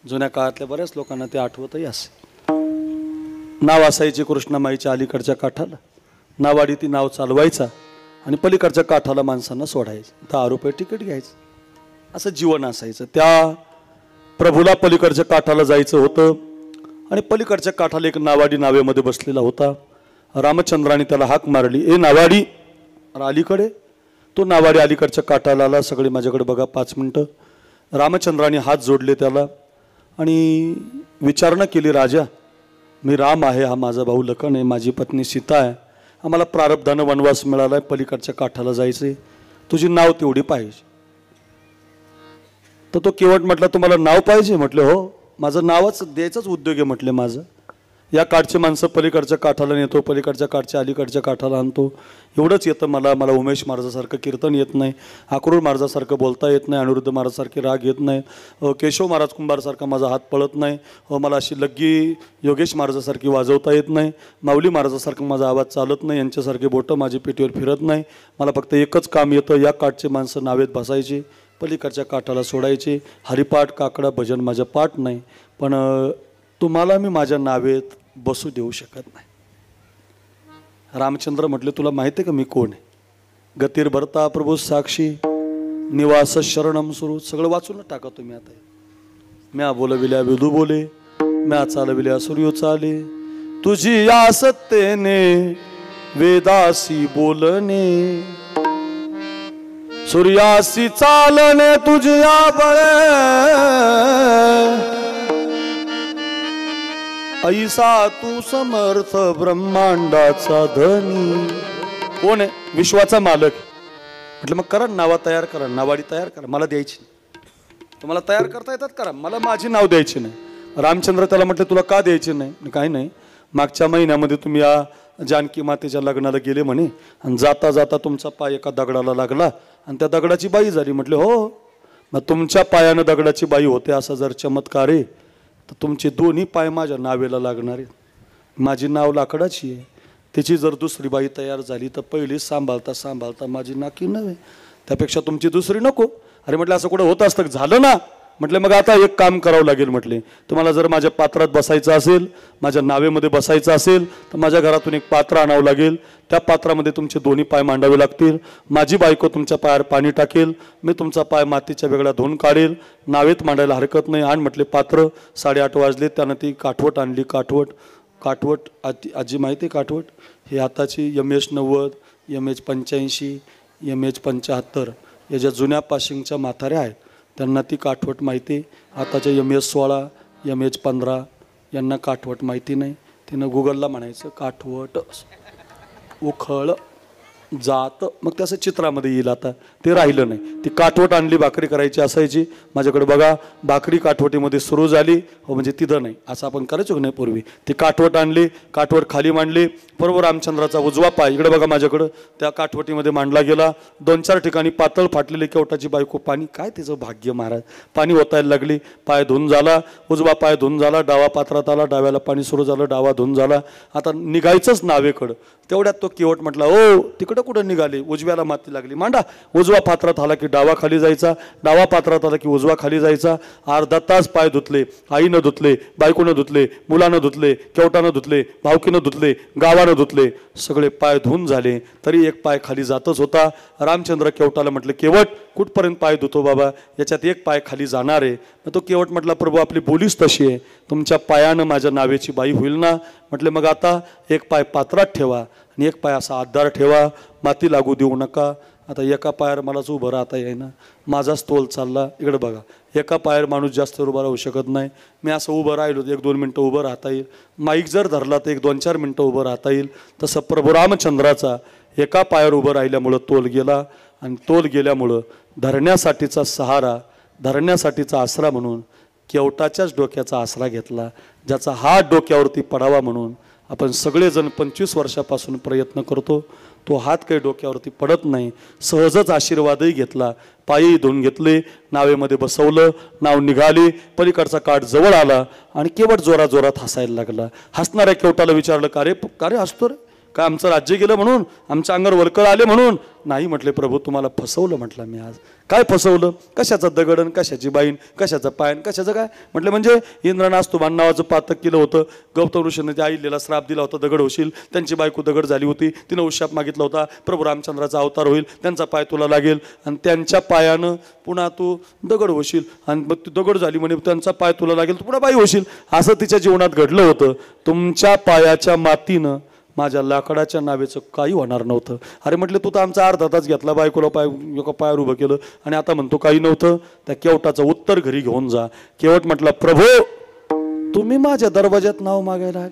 जुन्या काळातल्या बऱ्याच लोकांना ते आठवतही असेल. नाव असायची कृष्णामाईच्या अलीकडच्या काठाला. नावाडी ती नाव चालवायचा आणि पलीकडच्या काठाला माणसांना सोडायचं. 10 रुपये तिकीट घ्यायचं. असं जीवन असायचं. त्या प्रभूला पलीकडच्या काठाला जायचं होतं आणि पलीकडच्या काठाला एक नावाडी नावेमध्ये बसलेला होता. रामचंद्राने त्याला हाक मारली, ए नावाडी. अलीकडे तो नावाडी अलीकडच्या काठाला आला. सगळे माझ्याकडे बघा 5 मिनिटं. रामचंद्राने हात जोडले त्याला आणि विचारणा केली, राजा मी राम आहे, हा माझा भाऊ लखन आहे, माझी पत्नी सीता आहे, आम्हाला प्रारब्धानं वनवास मिळाला आहे, पलीकडच्या काठाला जायचे, तुझी नाव तेवढी पाहिजे. तर तो केवट म्हटला, तुम्हाला नाव पाहिजे? म्हटले हो, माझं नावच द्यायचंच उद्योग आहे म्हटले माझं. या काठचे माणसं पलीकडच्या काठाला नेतो, पलीकडच्या काठच्या अलीकडच्या काठाला आणतो, एवढंच येतं मला. मला उमेश महाराजासारखं कीर्तन येत नाही, अक्रूर महाराजासारखं बोलता येत नाही, अनिरुद्ध महाराजासारखे राग येत नाही, केशव महाराज कुंभारसारखा माझा हात पळत नाही, मला अशी लग्गी योगेश महाराजासारखी वाजवता येत नाही, माऊली महाराजासारखं माझा आवाज चालत नाही, यांच्यासारखे बोटं माझी पेटीवर फिरत नाही. मला फक्त एकच काम येतं, या काठचे माणसं नावेत बसायची, पलीकडच्या काठाला सोडायचे. हरिपाठ काकडा भजन माझं पाठ नाही, पण तुम्हाला मी माझ्या नावेत बसू देऊ शकत नाही. रामचंद्र म्हटले, तुला माहिती आहे का मी कोण आहे? गतीर भरता प्रभू साक्षी निवास शरणम सुरू. सगळं वाचून टाका तुम्ही. आता म्या बोलविल्या विदू बोले, म्या चालविल्या सूर्य चाले, तुझी या सत्तेने वेदासी बोलणे, सूर्यासी चालणे तुझ्या बळे, ऐसा तू समर्थ ब्रह्मांडाचा धनी. कोण आहे? विश्वाचा मालक. म्हटलं मग करा, नावा तयार करा, नावाडी तयार करा, मला द्यायची. तुम्हाला तयार करता येतात, करा, मला माझी नाव द्यायची नाही. रामचंद्र त्याला म्हटलं, तुला का द्यायची नाही? काही नाही, मागच्या महिन्यामध्ये तुम्ही या जानकी मातेच्या लग्नाला गेले म्हणे आणि जाता जाता तुमचा पाय एका दगडाला लागला आणि त्या दगडाची बाई झाली. म्हटले हो, मग तुमच्या पायानं दगडाची बाई होते असा जर चमत्कार आहे तर तुमचे दोन्ही पाय माझ्या नावेला लागणार आहेत. माझी नाव लाकडाची आहे, तिची जर दुसरी बाई तयार झाली तर पहिली सांभाळता सांभाळता माझी नाकी नव्हे, त्यापेक्षा तुमची दुसरी नको. अरे म्हटलं असं कुठं होत असतं? झालं ना. म्हटले मग आता एक काम करावं लागेल. म्हटले तुम्हाला जर माझ्या पात्रात बसायचं असेल, माझ्या नावेमध्ये बसायचं असेल तर माझ्या घरातून एक पात्र आणावं लागेल. त्या पात्रामध्ये तुमचे दोन्ही पाय मांडावे लागतील. माझी बायको तुमच्या पायावर पाणी टाकेल, मी तुमचा पाय मातीच्या वेगळा धुवून काढेल, नावेत मांडायला हरकत नाही. आणि म्हटले पात्र. 8:30 वाजले. त्यानं ती काठवट आणली. काठवट आजी माहिती आहे काठवट? हे आताची MH90, MH85, MH75 या ज्या जुन्या पाशिंगच्या म्हाताऱ्या आहेत त्यांना ती काठवट माहिती. आताच्या MH16, MH15 यांना काठवट माहिती नाही. तिनं गुगलला म्हणायचं काठवट उखळ जात, मग त्याचं चित्रामध्ये येईल. आता ते राहिलं नाही. ती काठवट आणली, भाकरी करायची असायची. माझ्याकडे बघा, भाकरी काठवटीमध्ये सुरू झाली हो, म्हणजे तिथं नाही, असं आपण करायचो की नाही पूर्वी. ती काठवट आणली, काठवट खाली मांडली. बरोबर रामचंद्राचा उजवा पाय इकडे बघा माझ्याकडं त्या काठवटीमध्ये मांडला गेला. 2-4 ठिकाणी पातळ फाटलेली केवटाची बायको पाणी, काय तिचं भाग्य महाराज, पाणी ओतायला लागली. पाय धुवून झाला, उजवा पाय धुवून झाला, डावा पात्रात आला, डाव्याला पाणी सुरू झालं, डावा धुवून झाला. आता निघायचंच नावेकडं. तेवढ्यात तो केवट म्हटला, ओ तिकडं कुठं निघाले? उजव्याला माती लागली, मांडा. उजवा पात्रात आला की डावा खाली जायचा, डावा पात्रात आला की उजवा खाली जायचा. अर्धा तास पाय धुतले, आईनं धुतले, बायकोनं धुतले, मुलानं धुतले, केवटानं धुतले, भावकीनं धुतले, गावानं धुतले, सगळे पाय धुवून झाले. तरी एक पाय खाली जातच होता. रामचंद्र केवटाला म्हटलं, केवट कुठपर्यंत पाय धुतो बाबा, याच्यात एक पाय खाली जाणार आहे. मग तो केवट म्हटला, प्रभू आपली बोलीच तशी आहे, तुमच्या पायानं माझ्या नावेची बाई होईल ना. म्हटले मग आता एक पाय पात्रात ठेवा आणि एक पाय असा आधार ठेवा, माती लागू देऊ नका. आता एका पायावर मलाच उभं राहता येईना, माझाच तोल चालला. इकडे बघा, एका पायावर माणूस जास्त उभा राहू शकत नाही. मी असं उभं राहिलो 1-2 मिनटं उभं राहता येईल. माईक जर धरला तर 1-2-4 मिनटं उभं राहता येईल. तसं प्रभू रामचंद्राचा एका पायावर उभं राहिल्यामुळं तोल गेला आणि तोल गेल्यामुळं धरण्यासाठीचा सहारा, धरण्यासाठीचा आसरा म्हणून केवटाच्याच डोक्याचा आसरा घेतला, ज्याचा हात डोक्यावरती पडावा म्हणून आपण सगळेजण 25 वर्षापासून प्रयत्न करतो. तो हात काही डोक्यावरती पडत नाही. सहजच आशीर्वादही घेतला, पायही धुवून घेतले, नावेमध्ये बसवलं, नाव निघाले, पलीकडचा काठ जवळ आला आणि केवळ जोरात हसायला लागला. हसणाऱ्या केवटाला विचारलं, का रे हसतो रे? का आमचं राज्य गेलं म्हणून, आमच्या अंगावर वरकळ आले म्हणून? नाही म्हटले प्रभू, तुम्हाला फसवलं म्हटलं मी आज. काय फसवलं? कशाचा दगडन, कशाची बाईन, कशाचा पायन, कशाचं काय म्हटलं? म्हणजे इंद्रनास्तुभान नावाचं पातक केलं होतं. गौतम ऋषीने त्या आईलेला श्राप दिला होता, दगड होशील. त्यांची बायको दगड झाली होती, तिनं उशाप मागितला होता, प्रभू रामचंद्राचा अवतार होईल, त्यांचा पाय तुला लागेल आणि त्यांच्या पायानं पुन्हा तू दगड होशील आणि मग तू दगड झाली म्हणे त्यांचा पाय तुला लागेल, तू पुन्हा बाई होशील. असं तिच्या जीवनात घडलं होतं. तुमच्या पायाच्या मातीनं माझ्या लाकडाच्या नावेचं काही होणार नव्हतं. अरे म्हटलं, तू तर आमचा अर्धा तास घेतला, बायकोला पायावर उभं केलं आणि आता म्हणतो काही नव्हतं. त्या केवटाचं उत्तर घरी घेऊन जा. केवट म्हटलं, प्रभू तुम्ही माझ्या दरवाज्यात नाव मागायला,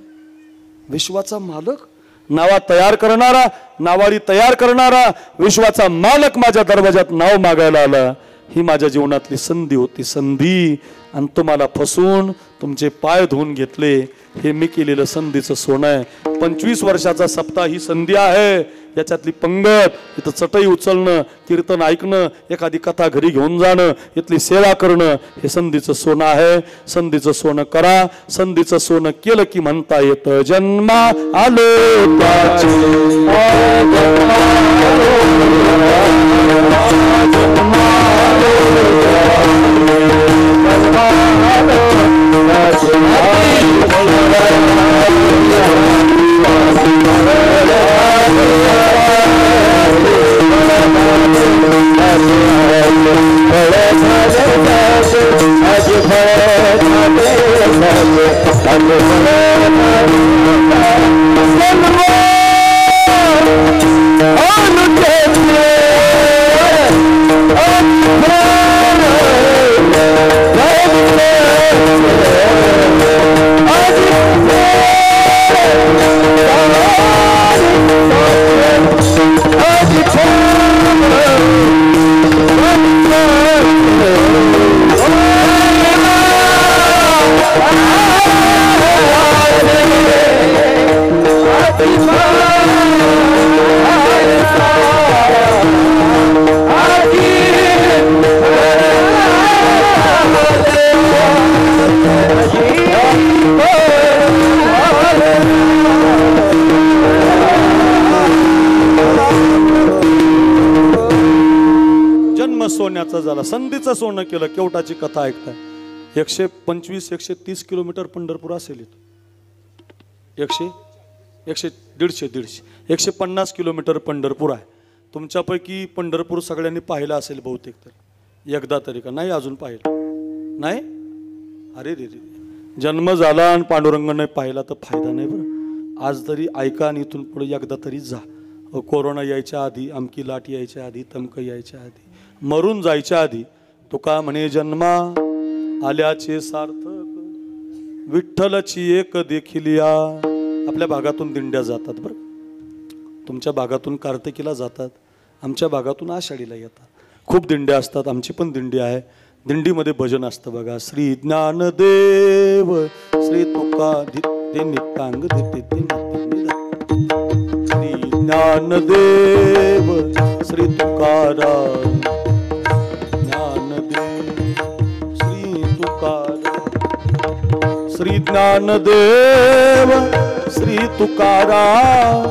विश्वाचा मालक, नावा तयार करणारा, नावारी तयार करणारा विश्वाचा मालक माझ्या दरवाज्यात नाव मागायला आला. ही माझ्या जीवनातली संधी होती, संधी. आणि तुम्हाला फसून तुमचे पाय धुवून घेतले. हे मी केलेलं संधीचं सोनं आहे. 25 वर्षाचा सप्ताह ही संधी आहे. याच्यातली पंगत, इथं चटई उचलणं, कीर्तन ऐकणं, एखादी कथा घरी घेऊन जाणं, इथली सेवा करणं, हे संधीचं सोनं आहे. संधीचं सोनं करा. संधीचं सोनं केलं की म्हणता येतं, जन्मा आलो त्याचे, सोन्याचं झालं, संधीचं सोनं केलं. केवटाची कथा ऐकताय. 125-130 किलोमीटर पंढरपूर असेल. 150 किलोमीटर पंढरपूर आहे. तुमच्यापैकी पंढरपूर सगळ्यांनी पाहिलं असेल बहुतेक, तर एकदा तरी का नाही अजून पाहिलं नाही? अरे रे रे, जन्म झाला आणि पांडुरंगाने पाहिला तर फायदा नाही बरं. आज तरी ऐका आणि इथून पुढे एकदा तरी जा. कोरोना यायच्या आधी, अमकी लाट यायच्या आधी, तमक यायच्या आधी, मरून जायच्या आधी तुका म्हणे, जन्मा आल्याचे सार्थक, विठ्ठलची एक देखील या. आपल्या भागातून दिंड्या जातात बरं. तुमच्या भागातून कार्तिकीला जातात, आमच्या भागातून आषाढीला येतात. खूप दिंड्या असतात. आमची पण दिंडी आहे. दिंडीमध्ये भजन असतं बघा. श्री ज्ञानदेव श्री तुका ते नितांग देते, श्री ज्ञानदेव श्री तुकाराम, श्री ज्ञानदेव श्री तुकाराम,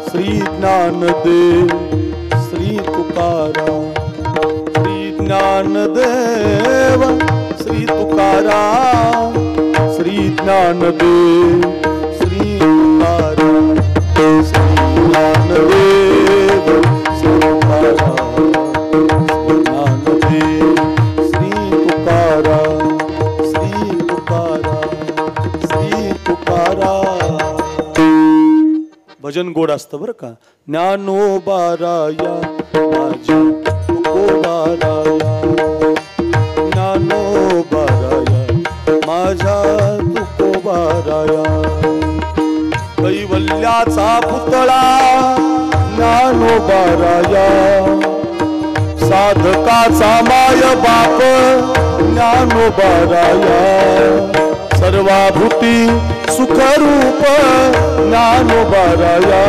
श्री ज्ञानदेव श्री तुकाराम, श्री ज्ञानदेव श्री तुकाराम, श्री ज्ञानदेव श्री तुकाराम, श्री ज्ञानदेव श्री तुकाराम, ज्ञानदेव श्री तुकाराम, श्री तुकाराम, श्री तुकाराम. भजन गोड असतं बरं का. ज्ञानोबाराया माझ्या तुकोबाराया, ज्ञानोबाराया माझ्या तुकोबाराया, कैवल्याचा पुतळा ज्ञानोबाराया, साधकाचा माय बाप ज्ञानोबाराया सर्वाभूती सुखरूप ज्ञानोबाराया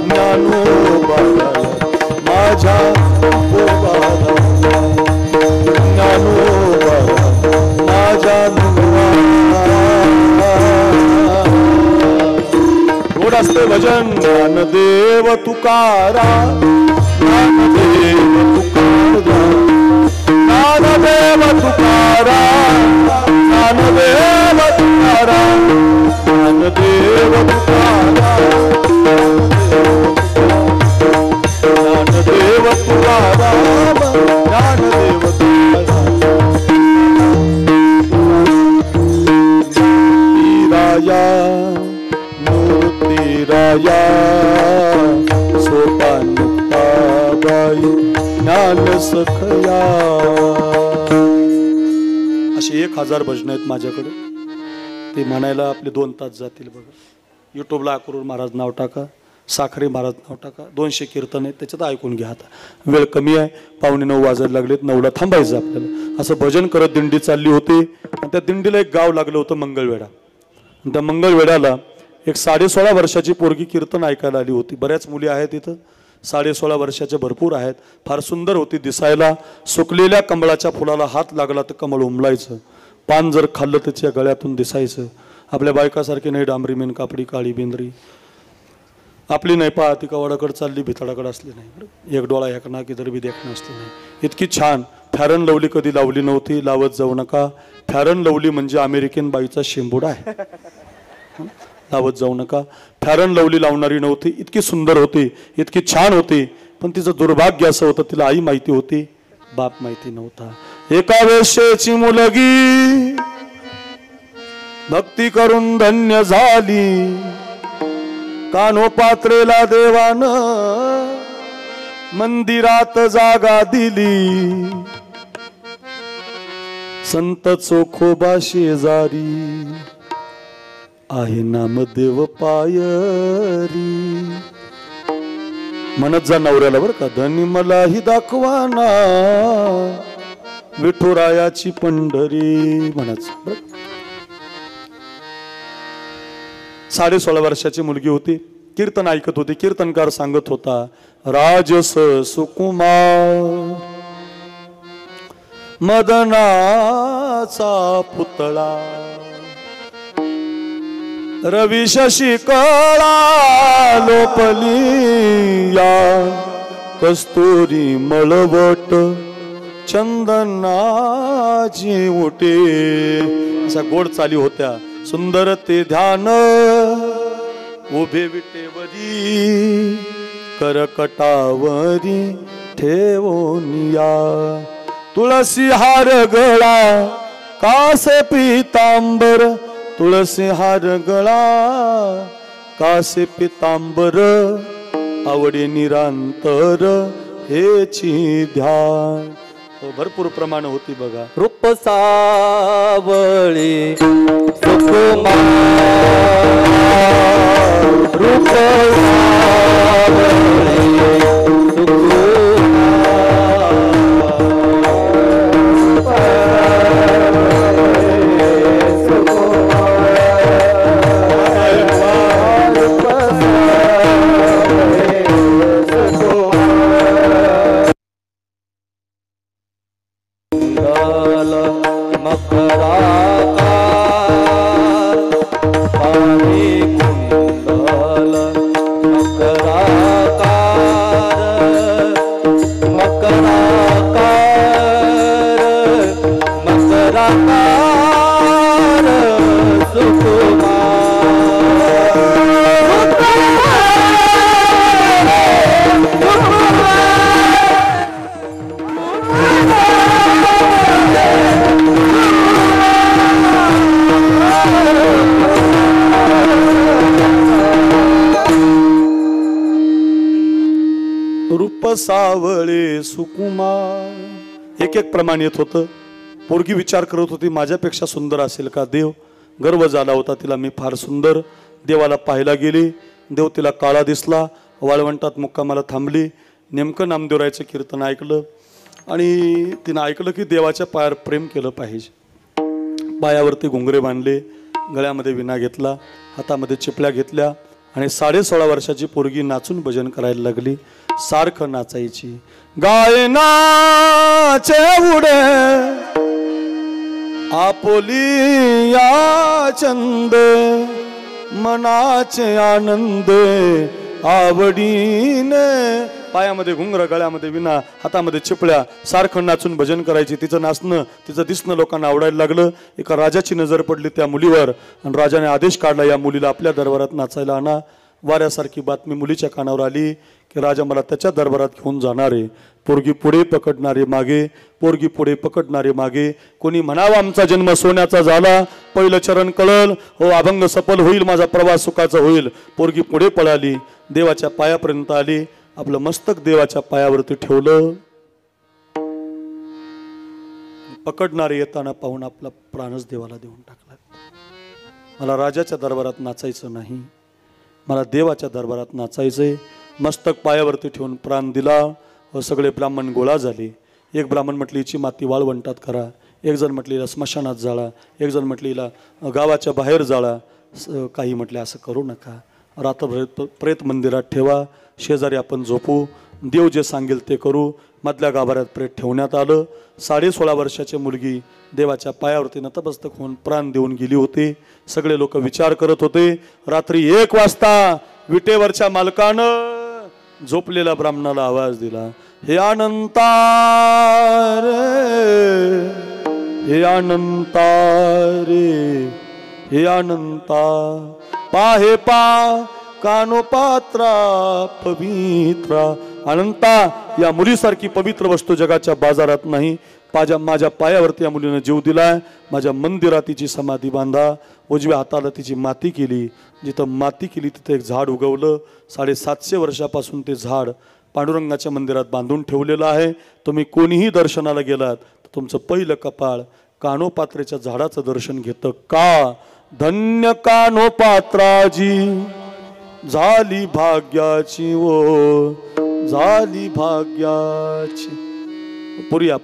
ज्ञानोबाराया माझ्या ज्ञानोबाराया माझ्या गोड असते भजन ज्ञानदेव तुकारा ज्ञानदेव तुकारा ज्ञानदेव तुकारा ज्ञानदेव तुकारा ज्ञानदेव तुकारा ज्ञानदेव तुकारा ज्ञानदेव तुकारा राया सोपानुक्ताबाई ज्ञान सखया. अशी 1000 भजन आहेत माझ्याकडे. ते म्हणायला आपले 2 तास जातील बघा. यूट्यूबला अक्रूर महाराज नाव टाका, साखरे महाराज नाव टाका. 200 कीर्तन आहेत त्याच्यात ऐकून घ्या. आता वेळ कमी आहे, 8:45 वाजायला लागलेत. 9ला थांबायचं आपल्याला. असं भजन करत दिंडी चालली होती आणि त्या दिंडीला एक गाव लागलं होतं मंगळवेढा. आणि त्या मंगळवेढ्याला एक 16.5 वर्षाची पोरगी कीर्तन ऐकायला आली होती. बऱ्याच मुली आहेत इथं, 16.5 वर्षाच्या भरपूर आहेत. फार सुंदर होती दिसायला. सुकलेल्या कमळाच्या फुलाला हात लागला तर कमळ उमलायचं. पान जर खाल्लं त्याच्या गळ्यातून दिसायचं. आपल्या बायकासारखी नाही डांबरी मेन कापडी काळी बेंद्री आपली नाही. पहा ती कवाडाकडे चालली भिताडाकडे असली नाही. एक डोळा एक ना किधर बी देखणं असली नाही. इतकी छान. फॅरन लवली कधी लावली नव्हती, लावत जाऊ नका. फॅरन लवली म्हणजे अमेरिकन बाईचा शेंबुडा आहे. लावत जाऊ नका. फॅरन लवली लावणारी नव्हती. इतकी सुंदर होती, इतकी छान होती. पण तिचं दुर्भाग्य असं होतं, तिला आई माहिती होती, बाप माहिती नव्हता. एका वेश्येची मुलगी भक्ती करून धन्य झाली. कानोपात्रेला देवानं मंदिरात जागा दिली. संत चोखोबा शेजारी आहे नामदेव पायरी. म्हणत जा नवऱ्याला बरं का, धनी मलाही दाखवाना विठुरायाची पंढरी म्हणत. 16.5 वर्षाची मुलगी होती. कीर्तन ऐकत होती. कीर्तनकार सांगत होता, राजस सुकुमार मदनाचा पुतळा रवी शशी कळा लोपली या कस्तुरी मळवट चंदनाची उटे. अशा गोड चाली होत्या. सुंदर ते ध्यान उभे विटेवरी करकटावरी ठेवोनिया. तुळसी हार गळा कासे पितांबर तुळसी हार गळा कासे पितांबर आवडे निरांतर हेची ध्यान. भरपूर प्रमाण होती बघा. रूप सावळी सुकुमार रूप सावळी सावळे सुकुमार. एक प्रमाण येत होतं. पोरगी विचार करत होती, माझ्यापेक्षा सुंदर असेल का देव. गर्व झाला होता तिला, मी फार सुंदर. देवाला पाहायला गेली. देव तिला काळा दिसला. वाळवंटात मुक्कामाला थांबली. नेमकं नामदेवरायचं कीर्तन ऐकलं आणि तिनं ऐकलं की देवाच्या पायावर प्रेम केलं पाहिजे. पायावरती घुंगरे बांधले, गळ्यामध्ये विणा घेतला, हातामध्ये चिपल्या घेतल्या आणि 16.5 वर्षाची पोरगी नाचून भजन करायला लागली. सारखं नाचायची. गायनाचे उडे आपोली या छंद, मनाचे आनंद आवडीने. पायामध्ये घुंगर, गळ्यामध्ये विणा, हातामध्ये चिपळ्या, सारखं नाचून भजन करायची. तिचं नाचणं, तिचं दिसणं लोकांना आवडायला लागलं. एका राजाची नजर पडली त्या मुलीवर आणि राजाने आदेश काढला, या मुलीला आपल्या दरबारात नाचायला आणा. वाऱ्यासारखी बातमी मुलीच्या कानावर आली की राजा मला त्याच्या दरबारात घेऊन जाणार आहे. पोरगी पुढे पकडणारे मागे, पोरगी पुढे पकडणारे मागे. कोणी म्हणावं आमचा जन्म सोन्याचा झाला, पहिलं चरण कळल, हो अभंग सफल होईल, माझा प्रवास सुखाचा होईल. पोरगी पुढे पळाली, देवाच्या पायापर्यंत आली, आपलं मस्तक देवाच्या पायावरती ठेवलं. पकडणारे येताना पाहून आपला प्राणच देवाला देऊन टाकला. मला राजाच्या दरबारात नाचायचं नाही, मला देवाच्या दरबारात नाचायचंय. मस्तक पायावरती ठेवून प्राण दिला व सगळे ब्राह्मण गोळा झाले. एक ब्राह्मण म्हटली हिची माती वाळवंटात करा, एक जण म्हटली हिला स्मशानात जाळा, एक जण म्हटली हिला गावाच्या बाहेर जाळा, काही म्हटले असं करू नका, रात्रभर प्रेत मंदिरात ठेवा, शेजारी आपण झोपू, देव जे सांगेल ते करू. मधल्या गाभाऱ्यात प्रेत ठेवण्यात आलं. 16.5 वर्षाची मुलगी देवाच्या पायावरती नतमस्तक होऊन प्राण देऊन गेली होती. सगळे लोक विचार करत होते. रात्री 1 वाजता विटेवरच्या मालकानं झोपलेल्या ब्राह्मणाला आवाज दिला, हे अनंता रे, हे अनंता रे, हे अनंता, पाहे पा कानोपात्रा पवित्रा. अनंता, या मुलीसारखी पवित्र वस्तू जगाच्या बाजारात नाही. माझ्या पायावरती या मुलीने जीव दिलाय. माझ्या मंदिरात तिची समाधी बांधा. उजव्या हाताला तिची माती केली. जिथं माती केली तिथं एक झाड उगवलं. 750 वर्षापासून ते झाड पांडुरंगाच्या मंदिरात बांधून ठेवलेलं आहे. तुम्ही कोणीही दर्शनाला गेलात तर तुमचं पहिलं कपाळ कानोपात्रेच्या झाडाचं दर्शन घेतं. का? धन्य कानोपात्राजी झाली भाग्याची, ओ झाली भाग्याची. पुरिया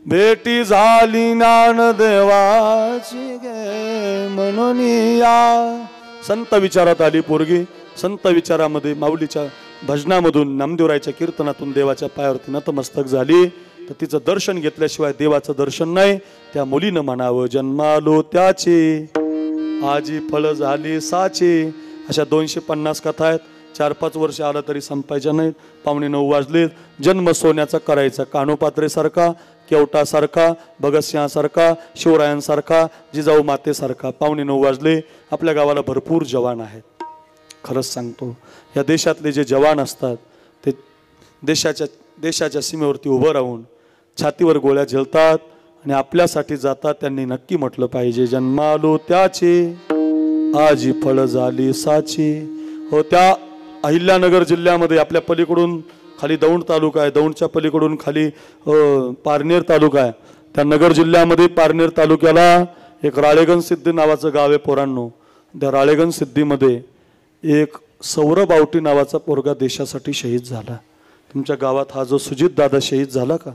भेटी झाली ज्ञानदेवाची गे म्हणून या. संत विचारात आली पोरगी. संत विचारामध्ये माऊलीच्या भजनामधून नामदेवरायच्या कीर्तनातून देवाच्या पायावरती नतमस्तक झाली. तर तिचं दर्शन घेतल्याशिवाय देवाचं दर्शन नाही. त्या मुलीनं म्हणावं, जन्मालो त्याचे आजी फळ झाली साचे. अशा 250 कथा आहेत. 4-5 वर्ष आला तरी संपायच्या नाहीत. 8:45 वाजले. जन्म सोन्याचा करायचा, कानोपात्रेसारखा, केवटासारखा, भगतसिंहासारखा, शिवरायांसारखा, जिजाऊ मातेसारखा. 8:45 वाजले. आपल्या गावाला भरपूर जवान आहेत. खरंच सांगतो, या देशातले जे जवान असतात ते देशाच्या सीमेवरती उभं राहून छातीवर गोळ्या झेलतात आणि आपल्यासाठी जातात. त्यांनी नक्की म्हटलं पाहिजे, जन्मालो त्याचे आजी फळ झाली साची. हो, त्या अहिल्यानगर जिल्ह्यामध्ये आपल्या पलीकडून खाली दौंड तालुका आहे, दौंडच्या पलीकडून खाली पारनेर तालुका आहे. त्या नगर जिल्ह्यामध्ये पारनेर तालुक्याला एक राळेगण सिद्धी नावाचं गाव आहे पोरांनो. त्या राळेगण सिद्धीमध्ये एक सौरभ आवटी नावाचा पोरगा देशासाठी शहीद झाला. तुमच्या गावात हा जो सुजित दादा शहीद झाला का,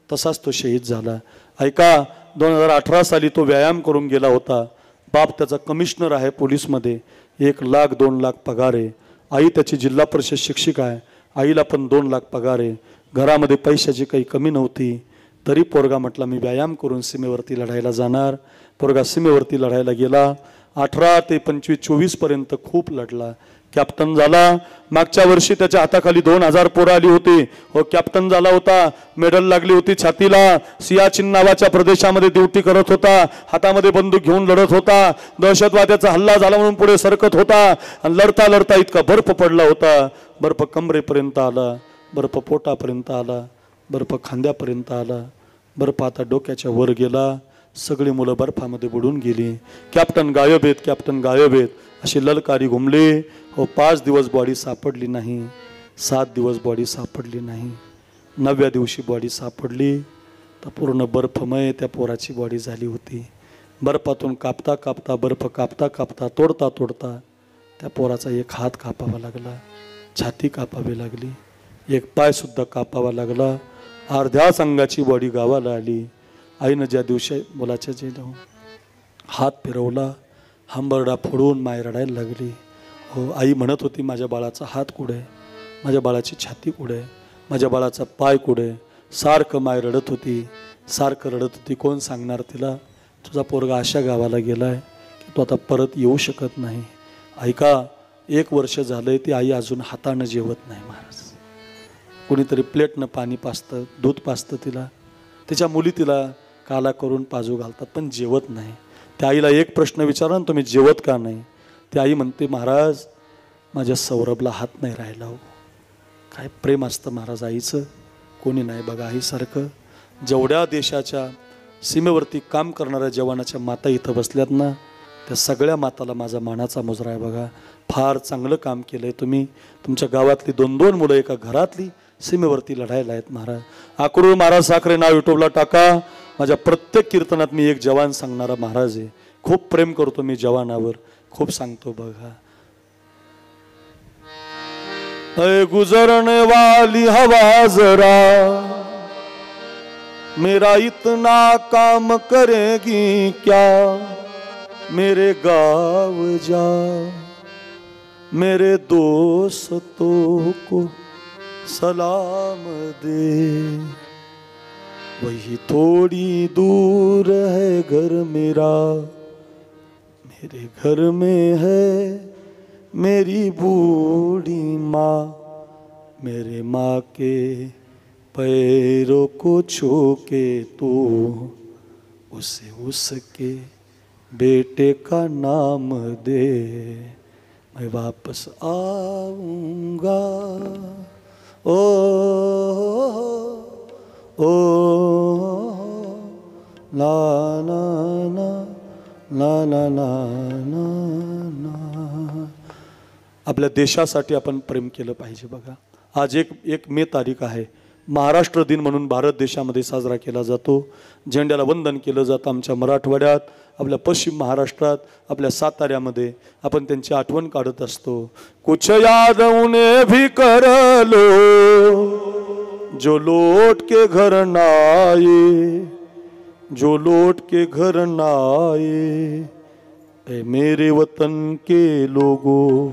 तसाच तो शहीद झाला. ऐका, 2018 साली तो व्यायाम करून गेला होता. बाप त्याचा कमिशनर आहे पोलीसमध्ये. 1 लाख 2 लाख पगार आहे. आई त्याची जिल्हा परिषद शिक्षिका आहे. आईला पण 2 लाख पगार आहे. घरामध्ये पैशाची काही कमी नव्हती. तरी पोरगा म्हटला मी व्यायाम करून सीमेवरती लढायला जाणार. पोरगा सीमेवरती लढायला गेला. 18 ते 25, 24 पर्यंत खूप लढला. कॅप्टन झाला. मागच्या वर्षी त्याच्या हाताखाली 2000 पोरं आली होती. हो, कॅप्टन झाला होता. मेडल लागली होती छातीला. सियाचीन नावाच्या प्रदेशामध्ये ड्युटी करत होता. हातामध्ये बंदूक घेऊन लढत होता. दहशतवाद्याचा हल्ला झाला म्हणून पुढे सरकत होता. आणि लढता लढता इतका बर्फ पडला होता. बर्फ कमरेपर्यंत आला, बर्फ पोटापर्यंत आला, बर्फ खांद्यापर्यंत आला, बर्फ आता डोक्याच्या वर गेला. सगळी मुलं बर्फामध्ये बुडून गेली. कॅप्टन गायब आहेत, कॅप्टन गायब आहेत अशी ललकारी घुमले. हो, 5 दिवस बॉडी सापडली नाही. 7 दिवस बॉडी सापडली नाही. 9व्या दिवशी बॉडी सापडली तर पूर्ण बर्फमय त्या पोराची बॉडी झाली होती. बर्फातून कापता कापता, बर्फ कापता कापता, तोडता तोडता त्या पोराचा एक हात कापावा लागला, छाती कापावी लागली. एक पाय सुद्धा कापावा लागला. अर्ध्या अंगाची बॉडी गावाला आली. आईनं ज्या दिवशी मुलाच्या जेलाहून हात फिरवला, हंबरडा फोडून माय रडायला लागली. हो, आई म्हणत होती माझ्या बाळाचा हात कुठे, माझ्या बाळाची छाती कुठे, माझ्या बाळाचा पाय कुठे. सारखं माय रडत होती, सारखं रडत होती. कोण सांगणार तिला तुझा पोरगा अशा गावाला गेलाय की तो आता परत येऊ शकत नाही. ऐका, 1 वर्ष झालंय ती आई अजून हातानं जेवत नाही महाराज. कोणीतरी प्लेटनं पाणी पाजतं, दूध पाजतं तिला. तिच्या मुली तिला काला करून पाजू घालतात, पण जेवत नाही. त्या आईला एक प्रश्न विचारा ना, तुम्ही जेवत का नाही? ती आई म्हणते महाराज माझ्या सौरभला हात नाही राहिला हो. काय प्रेम असतं महाराज आईचं, कोणी नाही बघा आईसारखं. जेवढ्या देशाच्या सीमेवरती काम करणाऱ्या जवानाच्या माता इथं बसल्यात ना, त्या सगळ्या माताला माझा मानाचा मुजरा आहे बघा. फार चांगलं काम केलं आहे तुम्ही. तुमच्या गावातली 2-2 मुलं एका घरातली सीमेवरती लढायला आहेत महाराज. आकडूळ महाराज साखरे नाव युट्यूबला टाका. माझ्या प्रत्येक कीर्तनात मी एक जवान सांगणारा महाराज आहे. खूप प्रेम करतो मी जवानावर, खूप सांगतो बघा. ऐ गुजरने वाली हवा जरा मेरा इतना काम करेगी क्या, मेरे गाँव जा मेरे दोस्तों को सलाम दे. वही थोड़ी दूर है घर मेरा, मेरे घर में है मेरी बूढ़ी माँ. मेरे माँ के पैरों को छू के तू उसे उसके बेटे का नाम दे. मैं वापस आऊँगा. ओ ओ ला ना ना ला ला ला ना. आपल्या देशासाठी आपण प्रेम केलं पाहिजे बघा. आज एक मे तारीख आहे. महाराष्ट्र दिन म्हणून भारत देशामध्ये साजरा केला जातो. झेंड्याला वंदन केलं जातं. आमच्या मराठवाड्यात, आपल्या पश्चिम महाराष्ट्रात, आपल्या साताऱ्यामध्ये आपण त्यांची आठवण काढत असतो. कुछ याद उन्हें भी कर लो जो लौट के घर ना आए, जो लौट के घर ना आए. ऐ मेरे वतन के लोगों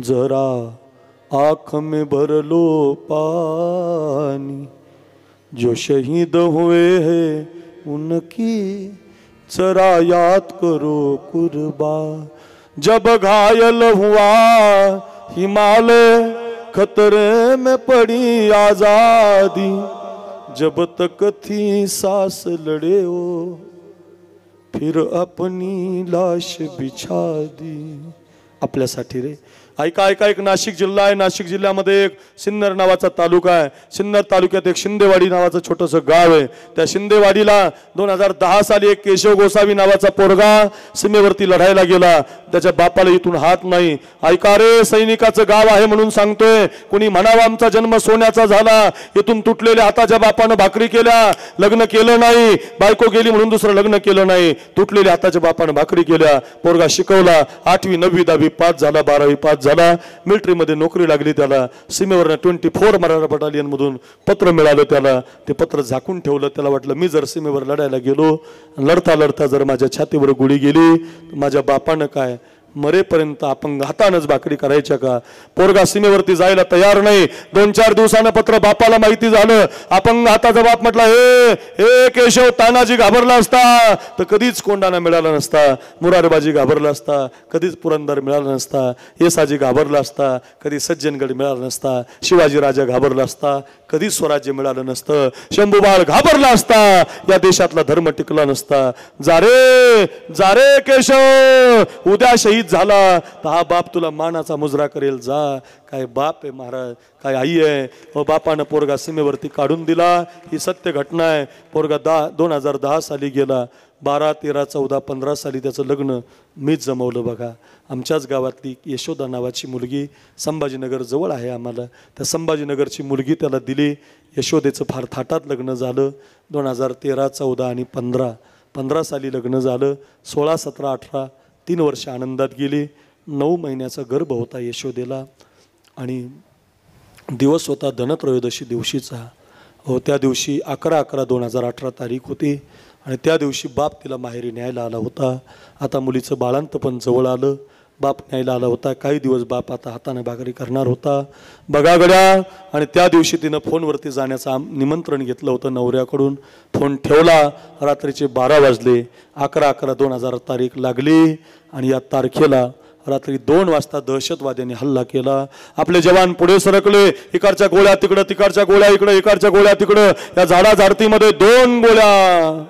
जरा आँख में भर लो पानी, जो शहीद हुए हैं उनकी जरा याद करो कुर्बान. जब घायल हुआ हिमालय खतरे में पड़ी आजादी, जब तक थी सांस लड़े हो फिर अपनी लाश बिछा दी. आपल्यासाठी रे. ऐका ऐका, एक नाशिक जिल्हा आहे. नाशिक जिल्ह्यामध्ये एक सिन्नर नावाचा तालुका आहे. सिन्नर तालुक्यात एक शिंदेवाडी नावाचं छोटंसं गाव आहे. त्या शिंदेवाडीला 2010 साली एक केशव गोसावी नावाचा पोरगा सीमेवरती लढायला गेला. त्याच्या बापाला इथून हात नाही. ऐका रे, सैनिकाचं गाव आहे म्हणून सांगतोय. कोणी म्हणावं आमचा जन्म सोन्याचा झाला, इथून तुटलेल्या हाताच्या बापानं भाकरी केल्या, लग्न केलं नाही, बायको गेली म्हणून दुसरं लग्न केलं नाही, तुटलेल्या हाताच्या बापानं भाकरी केल्या. पोरगा शिकवला, 8वी 9वी 10वी पास झाला, 12वी पास झाला, मिलिटरीमध्ये नोकरी लागली त्याला. सीमेवरनं 24 मराठा बटालियन मधून पत्र मिळालं त्याला. ते पत्र झाकून ठेवलं. त्याला वाटलं मी जर सीमेवर लढायला गेलो, लढता लढता जर माझ्या छातीवर गोळी गेली तर माझ्या बापानं काय, मरेपर्यंत अपंग हातानच भाकरी करायच्या का? पोरगा सीमेवरती जायला तयार नाही. 2-4 दिवसानं पत्र बापाला माहिती झालं. अपंग हाताचा बाप म्हटला, हे केशव, तानाजी घाबरला असता तर कधीच कोंडाणा मिळाला नसता, मुरारबाजी घाबरला असता कधीच पुरंदर मिळाला नसता, येसाजी घाबरला असता कधी सज्जनगड मिळाला नसता, शिवाजी राजा घाबरला असता कधीच स्वराज्य मिळालं नसतं, शंभूबाळ घाबरला असता या देशातला धर्म टिकला नसता. जा रे केशव, उद्या शहीद झाला तर हा बाप तुला मानाचा मुजरा करेल. जा. काय बाप आहे महाराज, काय आई आहे. बापानं पोरगा सीमेवरती काढून दिला. ही सत्य घटना आहे. पोरगा 2010 साली गेला. 12, 13, 14, 15 साली त्याचं लग्न मीच जमवलं बघा. आमच्याच गावातली यशोदा नावाची मुलगी संभाजीनगर जवळ आहे आम्हाला. त्या संभाजीनगरची मुलगी त्याला दिली. यशोदेचं फार थाटात लग्न झालं. 2013, 14 आणि 15 साली लग्न झालं. 16, 17, 18 3 वर्ष आनंदात गेली. 9 महिन्याचा गर्भ होता यशोदेला. आणि दिवस होता धनत्रयोदशी दिवशीचा. त्या दिवशी 11/11/2018 तारीख होती आणि त्या दिवशी बाप तिला माहेरी न्यायला आला होता. आता मुलीचं बाळंत पण जवळ आलं. बाप न्यायला आला होता. काही दिवस बाप आता हाताने भाकरी करणार होता. बघा गड्या. आणि त्या दिवशी तिनं फोनवरती जाण्याचं निमंत्रण घेतलं होतं नवऱ्याकडून. फोन ठेवला. रात्रीचे 12 वाजले. 11/11/2000 तारीख लागली आणि या तारखेला रात्री 2 वाजता दहशतवाद्यांनी हल्ला केला. आपले जवान पुढे सरकले. इकडच्या गोळ्या तिकडं, तिकडच्या गोळ्या इकडं, इकडच्या गोळ्या तिकडं. या झाडाझाडतीमध्ये 2 गोळ्या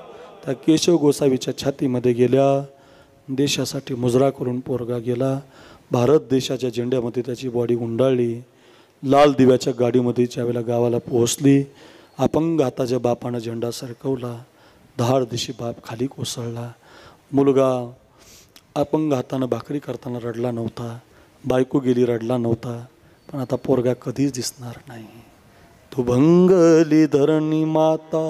त्या केशव गोसावीच्या छातीमध्ये गेल्या. देशासाठी मुजरा करून पोरगा गेला. भारत देशाच्या झेंड्यामध्ये त्याची बॉडी गुंडाळली. लाल दिव्याच्या गाडीमध्ये ज्यावेळेला गावाला पोहोचली, अपंग हाताच्या बापानं झेंडा सरकवला. धाड दिशी बाप खाली कोसळला. मुलगा अपंग हातानं भाकरी करताना रडला नव्हता. बायको गेली रडला नव्हता. पण आता पोरगा कधीच दिसणार नाही. तू भंगली धरणी माता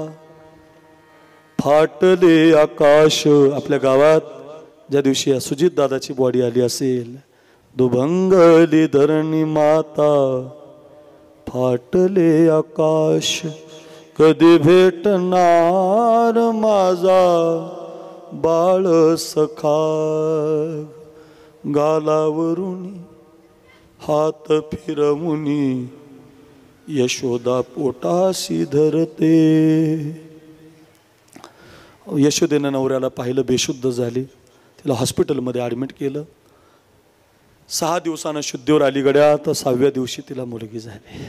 फाटले आकाश. आपल्या गावात ज्या दिवशी सुजित दादाची बॉडी आली असेल, दुभंगली धरणी माता फाटले आकाश, कधी भेटणार माझा बाळ सखा, गालावरून हात फिरवुनी यशोदा पोटाशी धरते. यशोदेनं नवऱ्याला पाहिलं, बेशुद्ध झाली. तिला हॉस्पिटलमध्ये ॲडमिट केलं. 6 दिवसानं शुद्धीवर आली गड्या. तर 6व्या दिवशी तिला मुलगी झाली.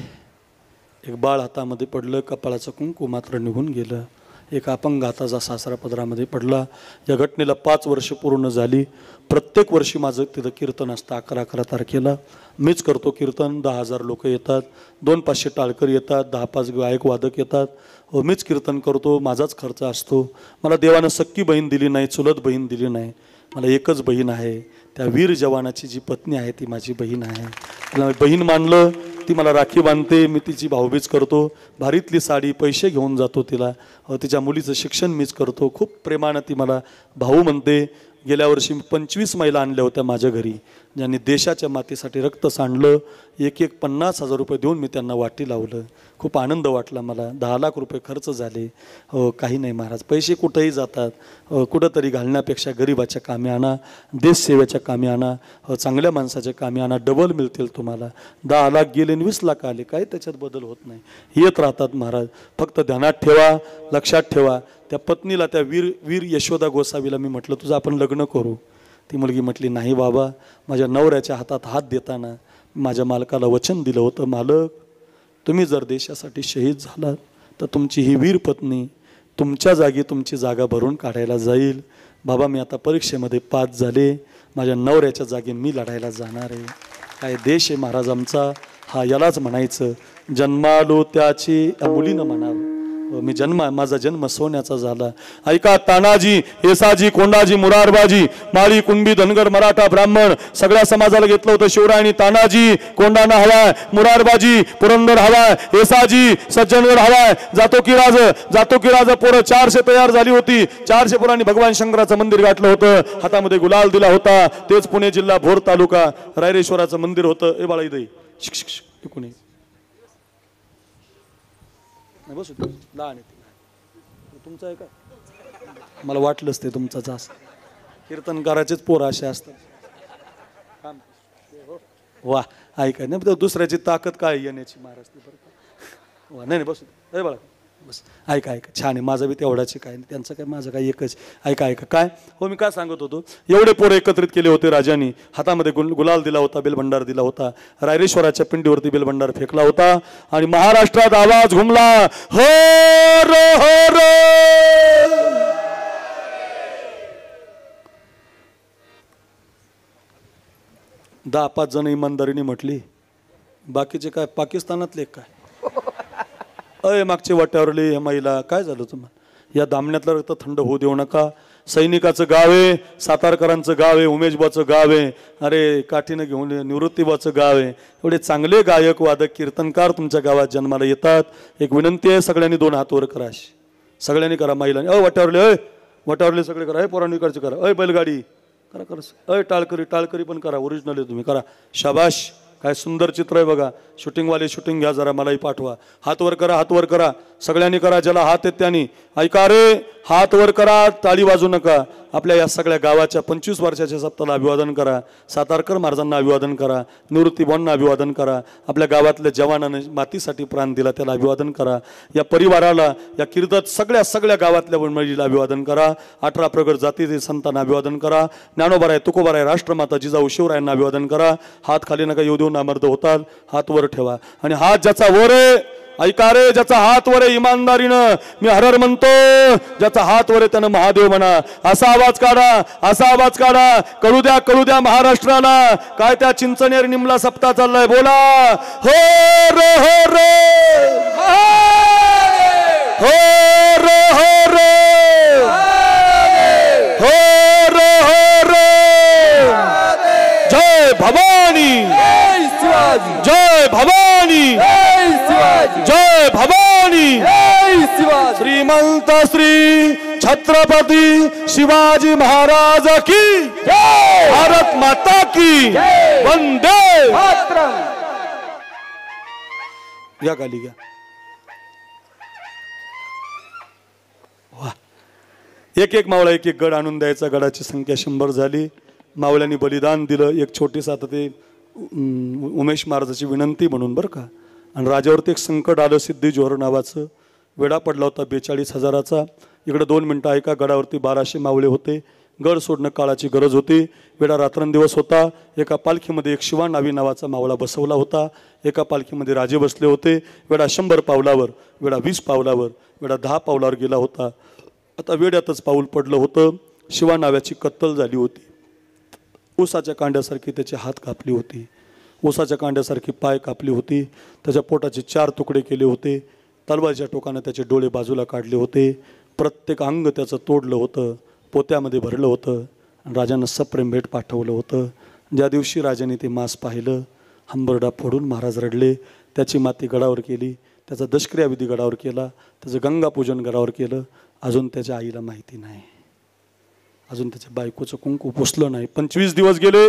एक बाळ हातामध्ये पडलं. कपाळाचं कुंकू मात्र निघून गेलं. एक अपंग हाताचा सासरा पदरामध्ये पडला. या घटनेला 5 वर्ष पूर्ण झाली. प्रत्येक वर्षी माझं तिथं कीर्तन असतं 11/11 तारखेला. मीच करतो कीर्तन. 10,000 लोक येतात. 200-500 टाळकरी येतात. 10-5 गायक वादक येतात. मीच कीर्तन करतो. माझाच खर्च असतो. मला देवानं सक्की बहीण दिली नाही, चुलत बहीण दिली नाही. मला एकच बहीण आहे. त्या वीर जवानाची जी पत्नी आहे ती माझी बहीण आहे. तिला बहीण मानलं. ती मला राखी बांधते. मी तिची भाऊबीज करतो. भारीतली साडी, पैसे घेऊन जातो तिला. तिच्या मुलीचं शिक्षण मीच करतो. खूप प्रेमानं ती मला भाऊ म्हणते. गेल्या वर्षी 25 महिला आणल्या होत्या माझ्या घरी, ज्यांनी देशाच्या मातीसाठी रक्त सांडलं. एक 50,000 रुपये देऊन मी त्यांना वाटी लावलं. खूप आनंद वाटला मला. 10 लाख रुपये खर्च झाले. काही नाही महाराज, पैसे कुठेही जातात. कुठंतरी घालण्यापेक्षा गरिबाच्या कामी आणा, देशसेवेच्या कामी आणा, चांगल्या माणसाच्या कामी आणा. डबल मिळतील तुम्हाला. 10 लाख गेले आणि 20 लाख आले, काही त्याच्यात बदल होत नाही. येत राहतात महाराज. फक्त ध्यानात ठेवा, लक्षात ठेवा. त्या पत्नीला, त्या वीर यशोदा गोसावीला मी म्हटलं, तुझं आपण लग्न करू. ती मुलगी म्हटली, नाही बाबा. माझ्या नवऱ्याच्या हातात हात देताना माझ्या मालकाला वचन दिलं होतं, मालक तुम्ही जर देशासाठी शहीद झालात तर तुमची ही वीर पत्नी तुमच्या जागी तुमची जागा भरून काढायला जाईल. बाबा मी आता परीक्षेमध्ये पास झाले. माझ्या नवऱ्याच्या जागी मी लढायला जाणार आहे. काय देश आहे महाराज आमचा. हा यालाच म्हणायचं जन्मालो त्याची मुलीनं म्हणावं. माझा जन्म सोन्याचा झाला. ऐका, तानाजी, येसाजी, कोंडाजी, मुरारबाजी, माळी, कुणबी, धनगर, मराठा, ब्राह्मण सगळ्या समाजाला घेतलं होतं शिवरायांनी. तानाजी कोंडाना हवाय, मुरारबाजी पुरंदर हवाय, येसाजी सज्जनगड हवाय, जातो की राज पोरं 400 तयार झाली होती. 400 पोरांनी भगवान शंकराचं मंदिर गाठलं होतं. हातामध्ये गुलाल दिला होता. तेच पुणे जिल्हा भोर तालुका रायरेश्वराचं मंदिर होतं. ए बाळा इथे कोणी बसू लहान आहे. तुमचं आहे का? मला वाटलंच ते तुमचं जास्त. कीर्तनकाराचेच पोरं असे असतात. वा, ऐका नाही दुसऱ्याची ताकद काय येण्याची महाराज ती बरं. वा नाही बसू दे बाळा बस. ऐका छान आहे. माझं बी तेवढाच काय नाही, त्यांचं काय माझं काय एकच. ऐका काय हो, मी काय सांगत होतो. एवढे पोरं एकत्रित केले होते राजांनी. हातामध्ये गुलाल दिला होता, बेलभंडार दिला होता. रायरेश्वराच्या पिंडीवरती बेलभंडार फेकला होता आणि महाराष्ट्रात आवाज घुमला, हो रो हो रो. 10-5 जण इमानदारीने म्हटली. बाकीचे काय पाकिस्तानातले काय? मागचे वाट्यावरले हे महिला, काय झालं तुम्हाला? या दामण्यातलं रक्त थंड होऊ देऊ नका. सैनिकाचं गाव आहे, सातारकरांचं गाव आहे, उमेशबाचं गाव आहे, अरे काठीनं घेऊन निवृत्तीबाचं गाव आहे. एवढे चांगले गायक वादक कीर्तनकार तुमच्या गावात जन्माला येतात. एक विनंती आहे, सगळ्यांनी 2 हात वर करा. सगळ्यांनी करा. महिलांनी वाट्यावरले सगळे करा. पोरांनी इकडचे करा. बैलगाडी करा. टाळकरी पण करा. ओरिजिनल आहे तुम्ही करा. शाबाश. काय सुंदर चित्र आहे बघा. शूटिंगवाले शूटिंग घ्या जरा, मलाही पाठवा. हात वर करा, हात वर करा, सगळ्यांनी करा. ज्याला हात आहेत त्यांनी ऐका रे, हात वर करा, टाळी वाजू नका. आपल्या या सगळ्या गावाच्या 25 वर्षाच्या सप्ताहाला अभिवादन करा. सातारकर महाराजांना अभिवादन करा. निवृत्ती बॉनना अभिवादन करा. आपल्या गावातल्या जवानाने मातीसाठी प्राण दिला त्याला अभिवादन करा. या परिवाराला, या कीर्तत सगळ्या गावातल्या मंडळीला अभिवादन करा. 18 प्रगट जातीचे संतांना अभिवादन करा. ज्ञानोबा आहे, तुकोबा आहे, राष्ट्रमाता जिजाऊ शिवरायांना अभिवादन करा. हात खाली नका येऊ देऊ, नामर्द होतात. हात वर ठेवा. आणि हात ज्याचा वर आहे, ऐका रे, ज्याचा हात वर आहे इमानदारीनं मी हरर म्हणतो, ज्याचा हात वर आहे त्यानं महादेव म्हणा. असा आवाज काढा, असा आवाज काढा. कळू द्या महाराष्ट्राला काय त्या चिंचनेर निमला सप्ताह चाललाय. बोला हो रे, हो रे, हो रे, हो रे, हो रे, हो रे. जय भवानी, जय भवानी, जय भवानी. श्रीमंत श्री छत्रपती शिवाजी महाराज की, भारत माता की वंदे. या गाली घ्या. एक मावळा एक गड आणून द्यायचा. गडाची संख्या 100 झाली. मावळ्यांनी बलिदान दिलं. एक छोटीसा आता ते उमेश महाराजाची विनंती म्हणून बरं का. आणि राजावरती एक संकट आलं, सिद्धी जोहर नावाचं. वेढा पडला होता 42,000चा. इकडे 2 मिनटं ऐका. गडावरती 1200 मावळे होते. गड सोडणं काळाची गरज होती. वेढा रात्रंदिवस होता. एका पालखीमध्ये एक शिवा नावी नावाचा मावळा बसवला होता. एका पालखीमध्ये राजे बसले होते. वेढा 100 पावलावर, वेढा 20 पावलावर, वेढा 10 पावलावर गेला होता. आता वेड्यातच पाऊल पडलं होतं. शिवा नाव्याची कत्तल झाली होती. ऊसाच्या कांड्यासारखी त्याचे हात कापली होती. ऊसाच्या कांड्यासारखी पाय कापली होती. त्याच्या पोटाचे 4 तुकडे केले होते. तलवारीच्या टोकानं त्याचे डोळे बाजूला काढले होते. प्रत्येक अंग त्याचं तोडलं होतं, पोत्यामध्ये भरलं होतं. राजानं सप्रेम भेट पाठवलं होतं. ज्या दिवशी राजाने ते मांस पाहिलं, हंबरडा फोडून महाराज रडले. त्याची माती गडावर केली. त्याचा दशक्रियाविधी गडावर केला. त्याचं गंगापूजन गडावर केलं. अजून त्याच्या आईला माहिती नाही. अजून त्याच्या बायकोचं कुंकू पुसलं नाही. 25 दिवस गेले.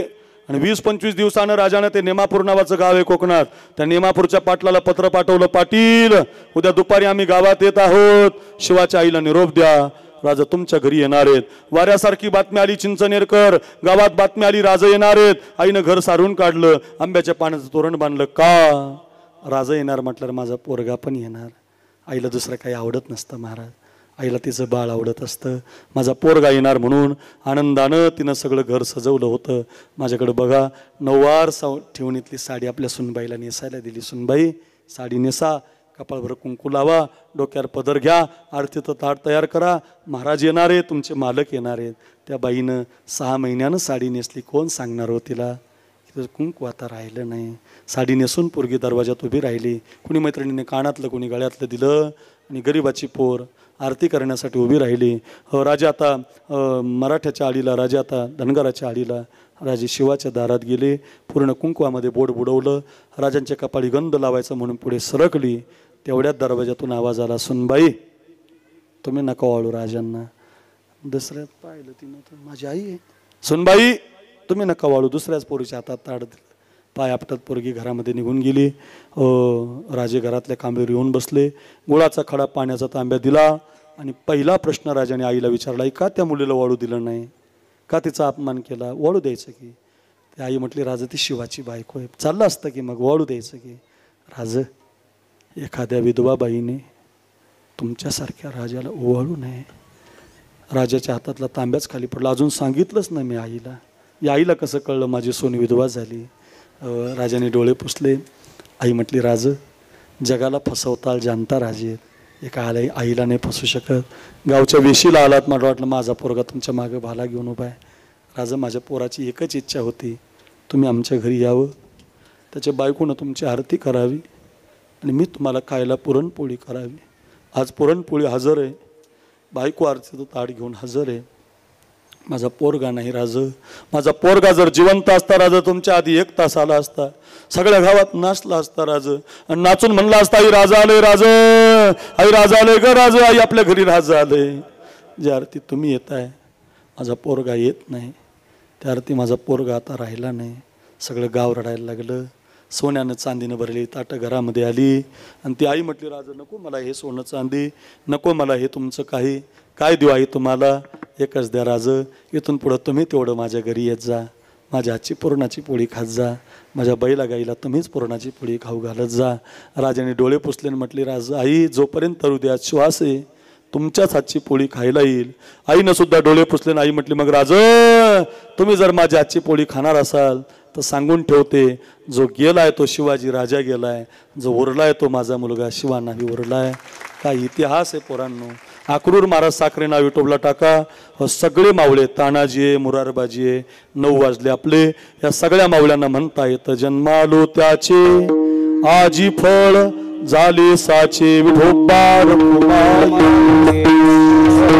आणि 20-25 दिवसानं राजानं ते नेमापूर नावाचं गाव आहे कोकणात, त्या नेमापूरच्या पाटलाला पत्र पाठवलं. पाटील, उद्या दुपारी आम्ही गावात येत आहोत. शिवाच्या आईला निरोप द्या. राजा तुमच्या घरी येणार आहेत. वाऱ्यासारखी बातमी आली चिंचनेरकर. गावात बातमी आली राजा येणार आहेत. आईनं घर सारून काढलं. आंब्याच्या पाण्याचं तोरण बांधलं. का? राजा येणार म्हटल्यावर माझा पोरगा पण येणार. आईला दुसरं काही आवडत नसतं महाराज. आईला तिचं बाळ आवडत असतं. माझा पोरगा येणार म्हणून आनंदानं तिनं सगळं घर सजवलं होतं. माझ्याकडे बघा, नऊवार ठेवणीतली साडी आपल्या सुनबाईला नेसायला दिली. सुनबाई, साडी नेसा, कपाळभर कुंकू लावा, डोक्यावर पदर घ्या, आरतीचं ताट तयार करा. महाराज येणार आहेत, तुमचे मालक येणार आहेत. त्या बाईनं 6 महिन्यानं साडी नेसली. कोण सांगणार हो तिला? कुंकू आता राहिलं नाही. साडी नेसून पोरगी दरवाजात उभी राहिली. कुणी मैत्रिणीने कानातलं, कुणी गळ्यातलं दिलं. आणि गरिबाची पोर आरती करण्यासाठी उभी राहिली. राजा आता मराठ्याच्या आळीला, राजा आता धनगराच्या आळीला. राजे शिवाच्या दारात गेले. पूर्ण कुंकवामध्ये बोट बुडवलं. राजांच्या कपाळी गंध लावायचं म्हणून पुढे सरकली. तेवढ्यात दरवाजातून आवाज आला, सुनबाई तुम्ही नका वाळू राजांना. दुसऱ्यात पाहिलं तिनं, तर माझी आई आहे. सुनबाई तुम्ही नका वाळू. दुसऱ्याच पोरीच्या हातात ताट दिलं. पाय आपटत पोरगी घरामध्ये निघून गेली. राजे घरातल्या कांबेवर येऊन बसले. गुळाचा खडा, पाण्याचा तांब्या दिला. आणि पहिला प्रश्न राजाने आईला विचारला, का त्या मुलीला वाळू दिलं नाही? का तिचा अपमान केला? वाळू द्यायचं की? ती आई म्हटली, राजा ती शिवाची बायको आहे. चाललं असतं की मग वाळू द्यायचं की? राज, एखाद्या विधवा बाईने तुमच्यासारख्या राजाला ओवाळू नये. राजाच्या हातातला तांब्याच खाली पडला. अजून सांगितलंच नाही मी आईला. या आईला कसं कळलं माझी सोन विधवा झाली? राजाने डोळे पुसले. आई म्हटली, राज, जगाला फसवताल जाणता राजे. एका आईला नाही फसू शकत. गावच्या वेशीला आलात, मला वाटलं माझा पोरगा तुमच्या मागे भाला घेऊन उभा आहे. राजा, माझ्या पोराची एकच इच्छा होती, तुम्ही आमच्या घरी यावं, त्याच्या बायकोनं तुमची आरती करावी आणि मी तुम्हाला खायला पुरणपोळी करावी. आज पुरणपोळी हजर आहे, बायको आरतीचं ताट घेऊन हजर आहे. माझा पोरगा नाही राज. माझा पोरगा जर जिवंत असता राज, तुमच्या आधी 1 तास आला असता, सगळ्या गावात नाचला असता राज. आणि नाचून म्हणला असता, आई राजा आले, राज, आई राजा आले ग राज, आई आपल्या घरी राजा आले. जी आरती तुम्ही येताय, माझा पोरगा येत नाही. त्या आरती माझा पोरगा आता राहिला नाही. सगळं गाव रडायला लागलं. सोन्यानं चांदीनं भरली ताटं घरामध्ये आली आणि ती आई म्हटली, राजा नको मला हे सोनं चांदी, नको मला हे तुमचं काही, काय देऊ आई तुम्हाला, एकच द्या राजा, इथून पुढं तुम्ही तेवढं माझ्या घरी येत जा, माझ्या हातची पुरणाची पोळी खात जा, माझ्या बैला गाईला तुम्हीच पुरणाची पोळी खाऊ घालत जा. राजाने डोळे पुसले आणि म्हटली, राजा आई जोपर्यंत हृदयात श्वास आहे तुमच्याच हातची पोळी खायला येईल. आईनं सुद्धा डोळे पुसले. आई म्हटली, मग राजा तुम्ही जर माझ्या हातची पोळी खाणार असाल तर सांगून ठेवते, जो गेलाय तो शिवाजी राजा गेलाय, जो उरलाय तो माझा मुलगा शिवा नाही उरलाय. काय इतिहास आहे पोरांनो. अक्रूर महाराज साखरे नाव युट्यूबला टाका. सगळे मावळे तानाजी आहे, मुरारबाजी आहे, 9 वाजले आपले. या सगळ्या मावळ्यांना म्हणता येतं, जन्मालो त्याचे आजी फळ झाले साचे, विठोबा रखुमाई रखुमाई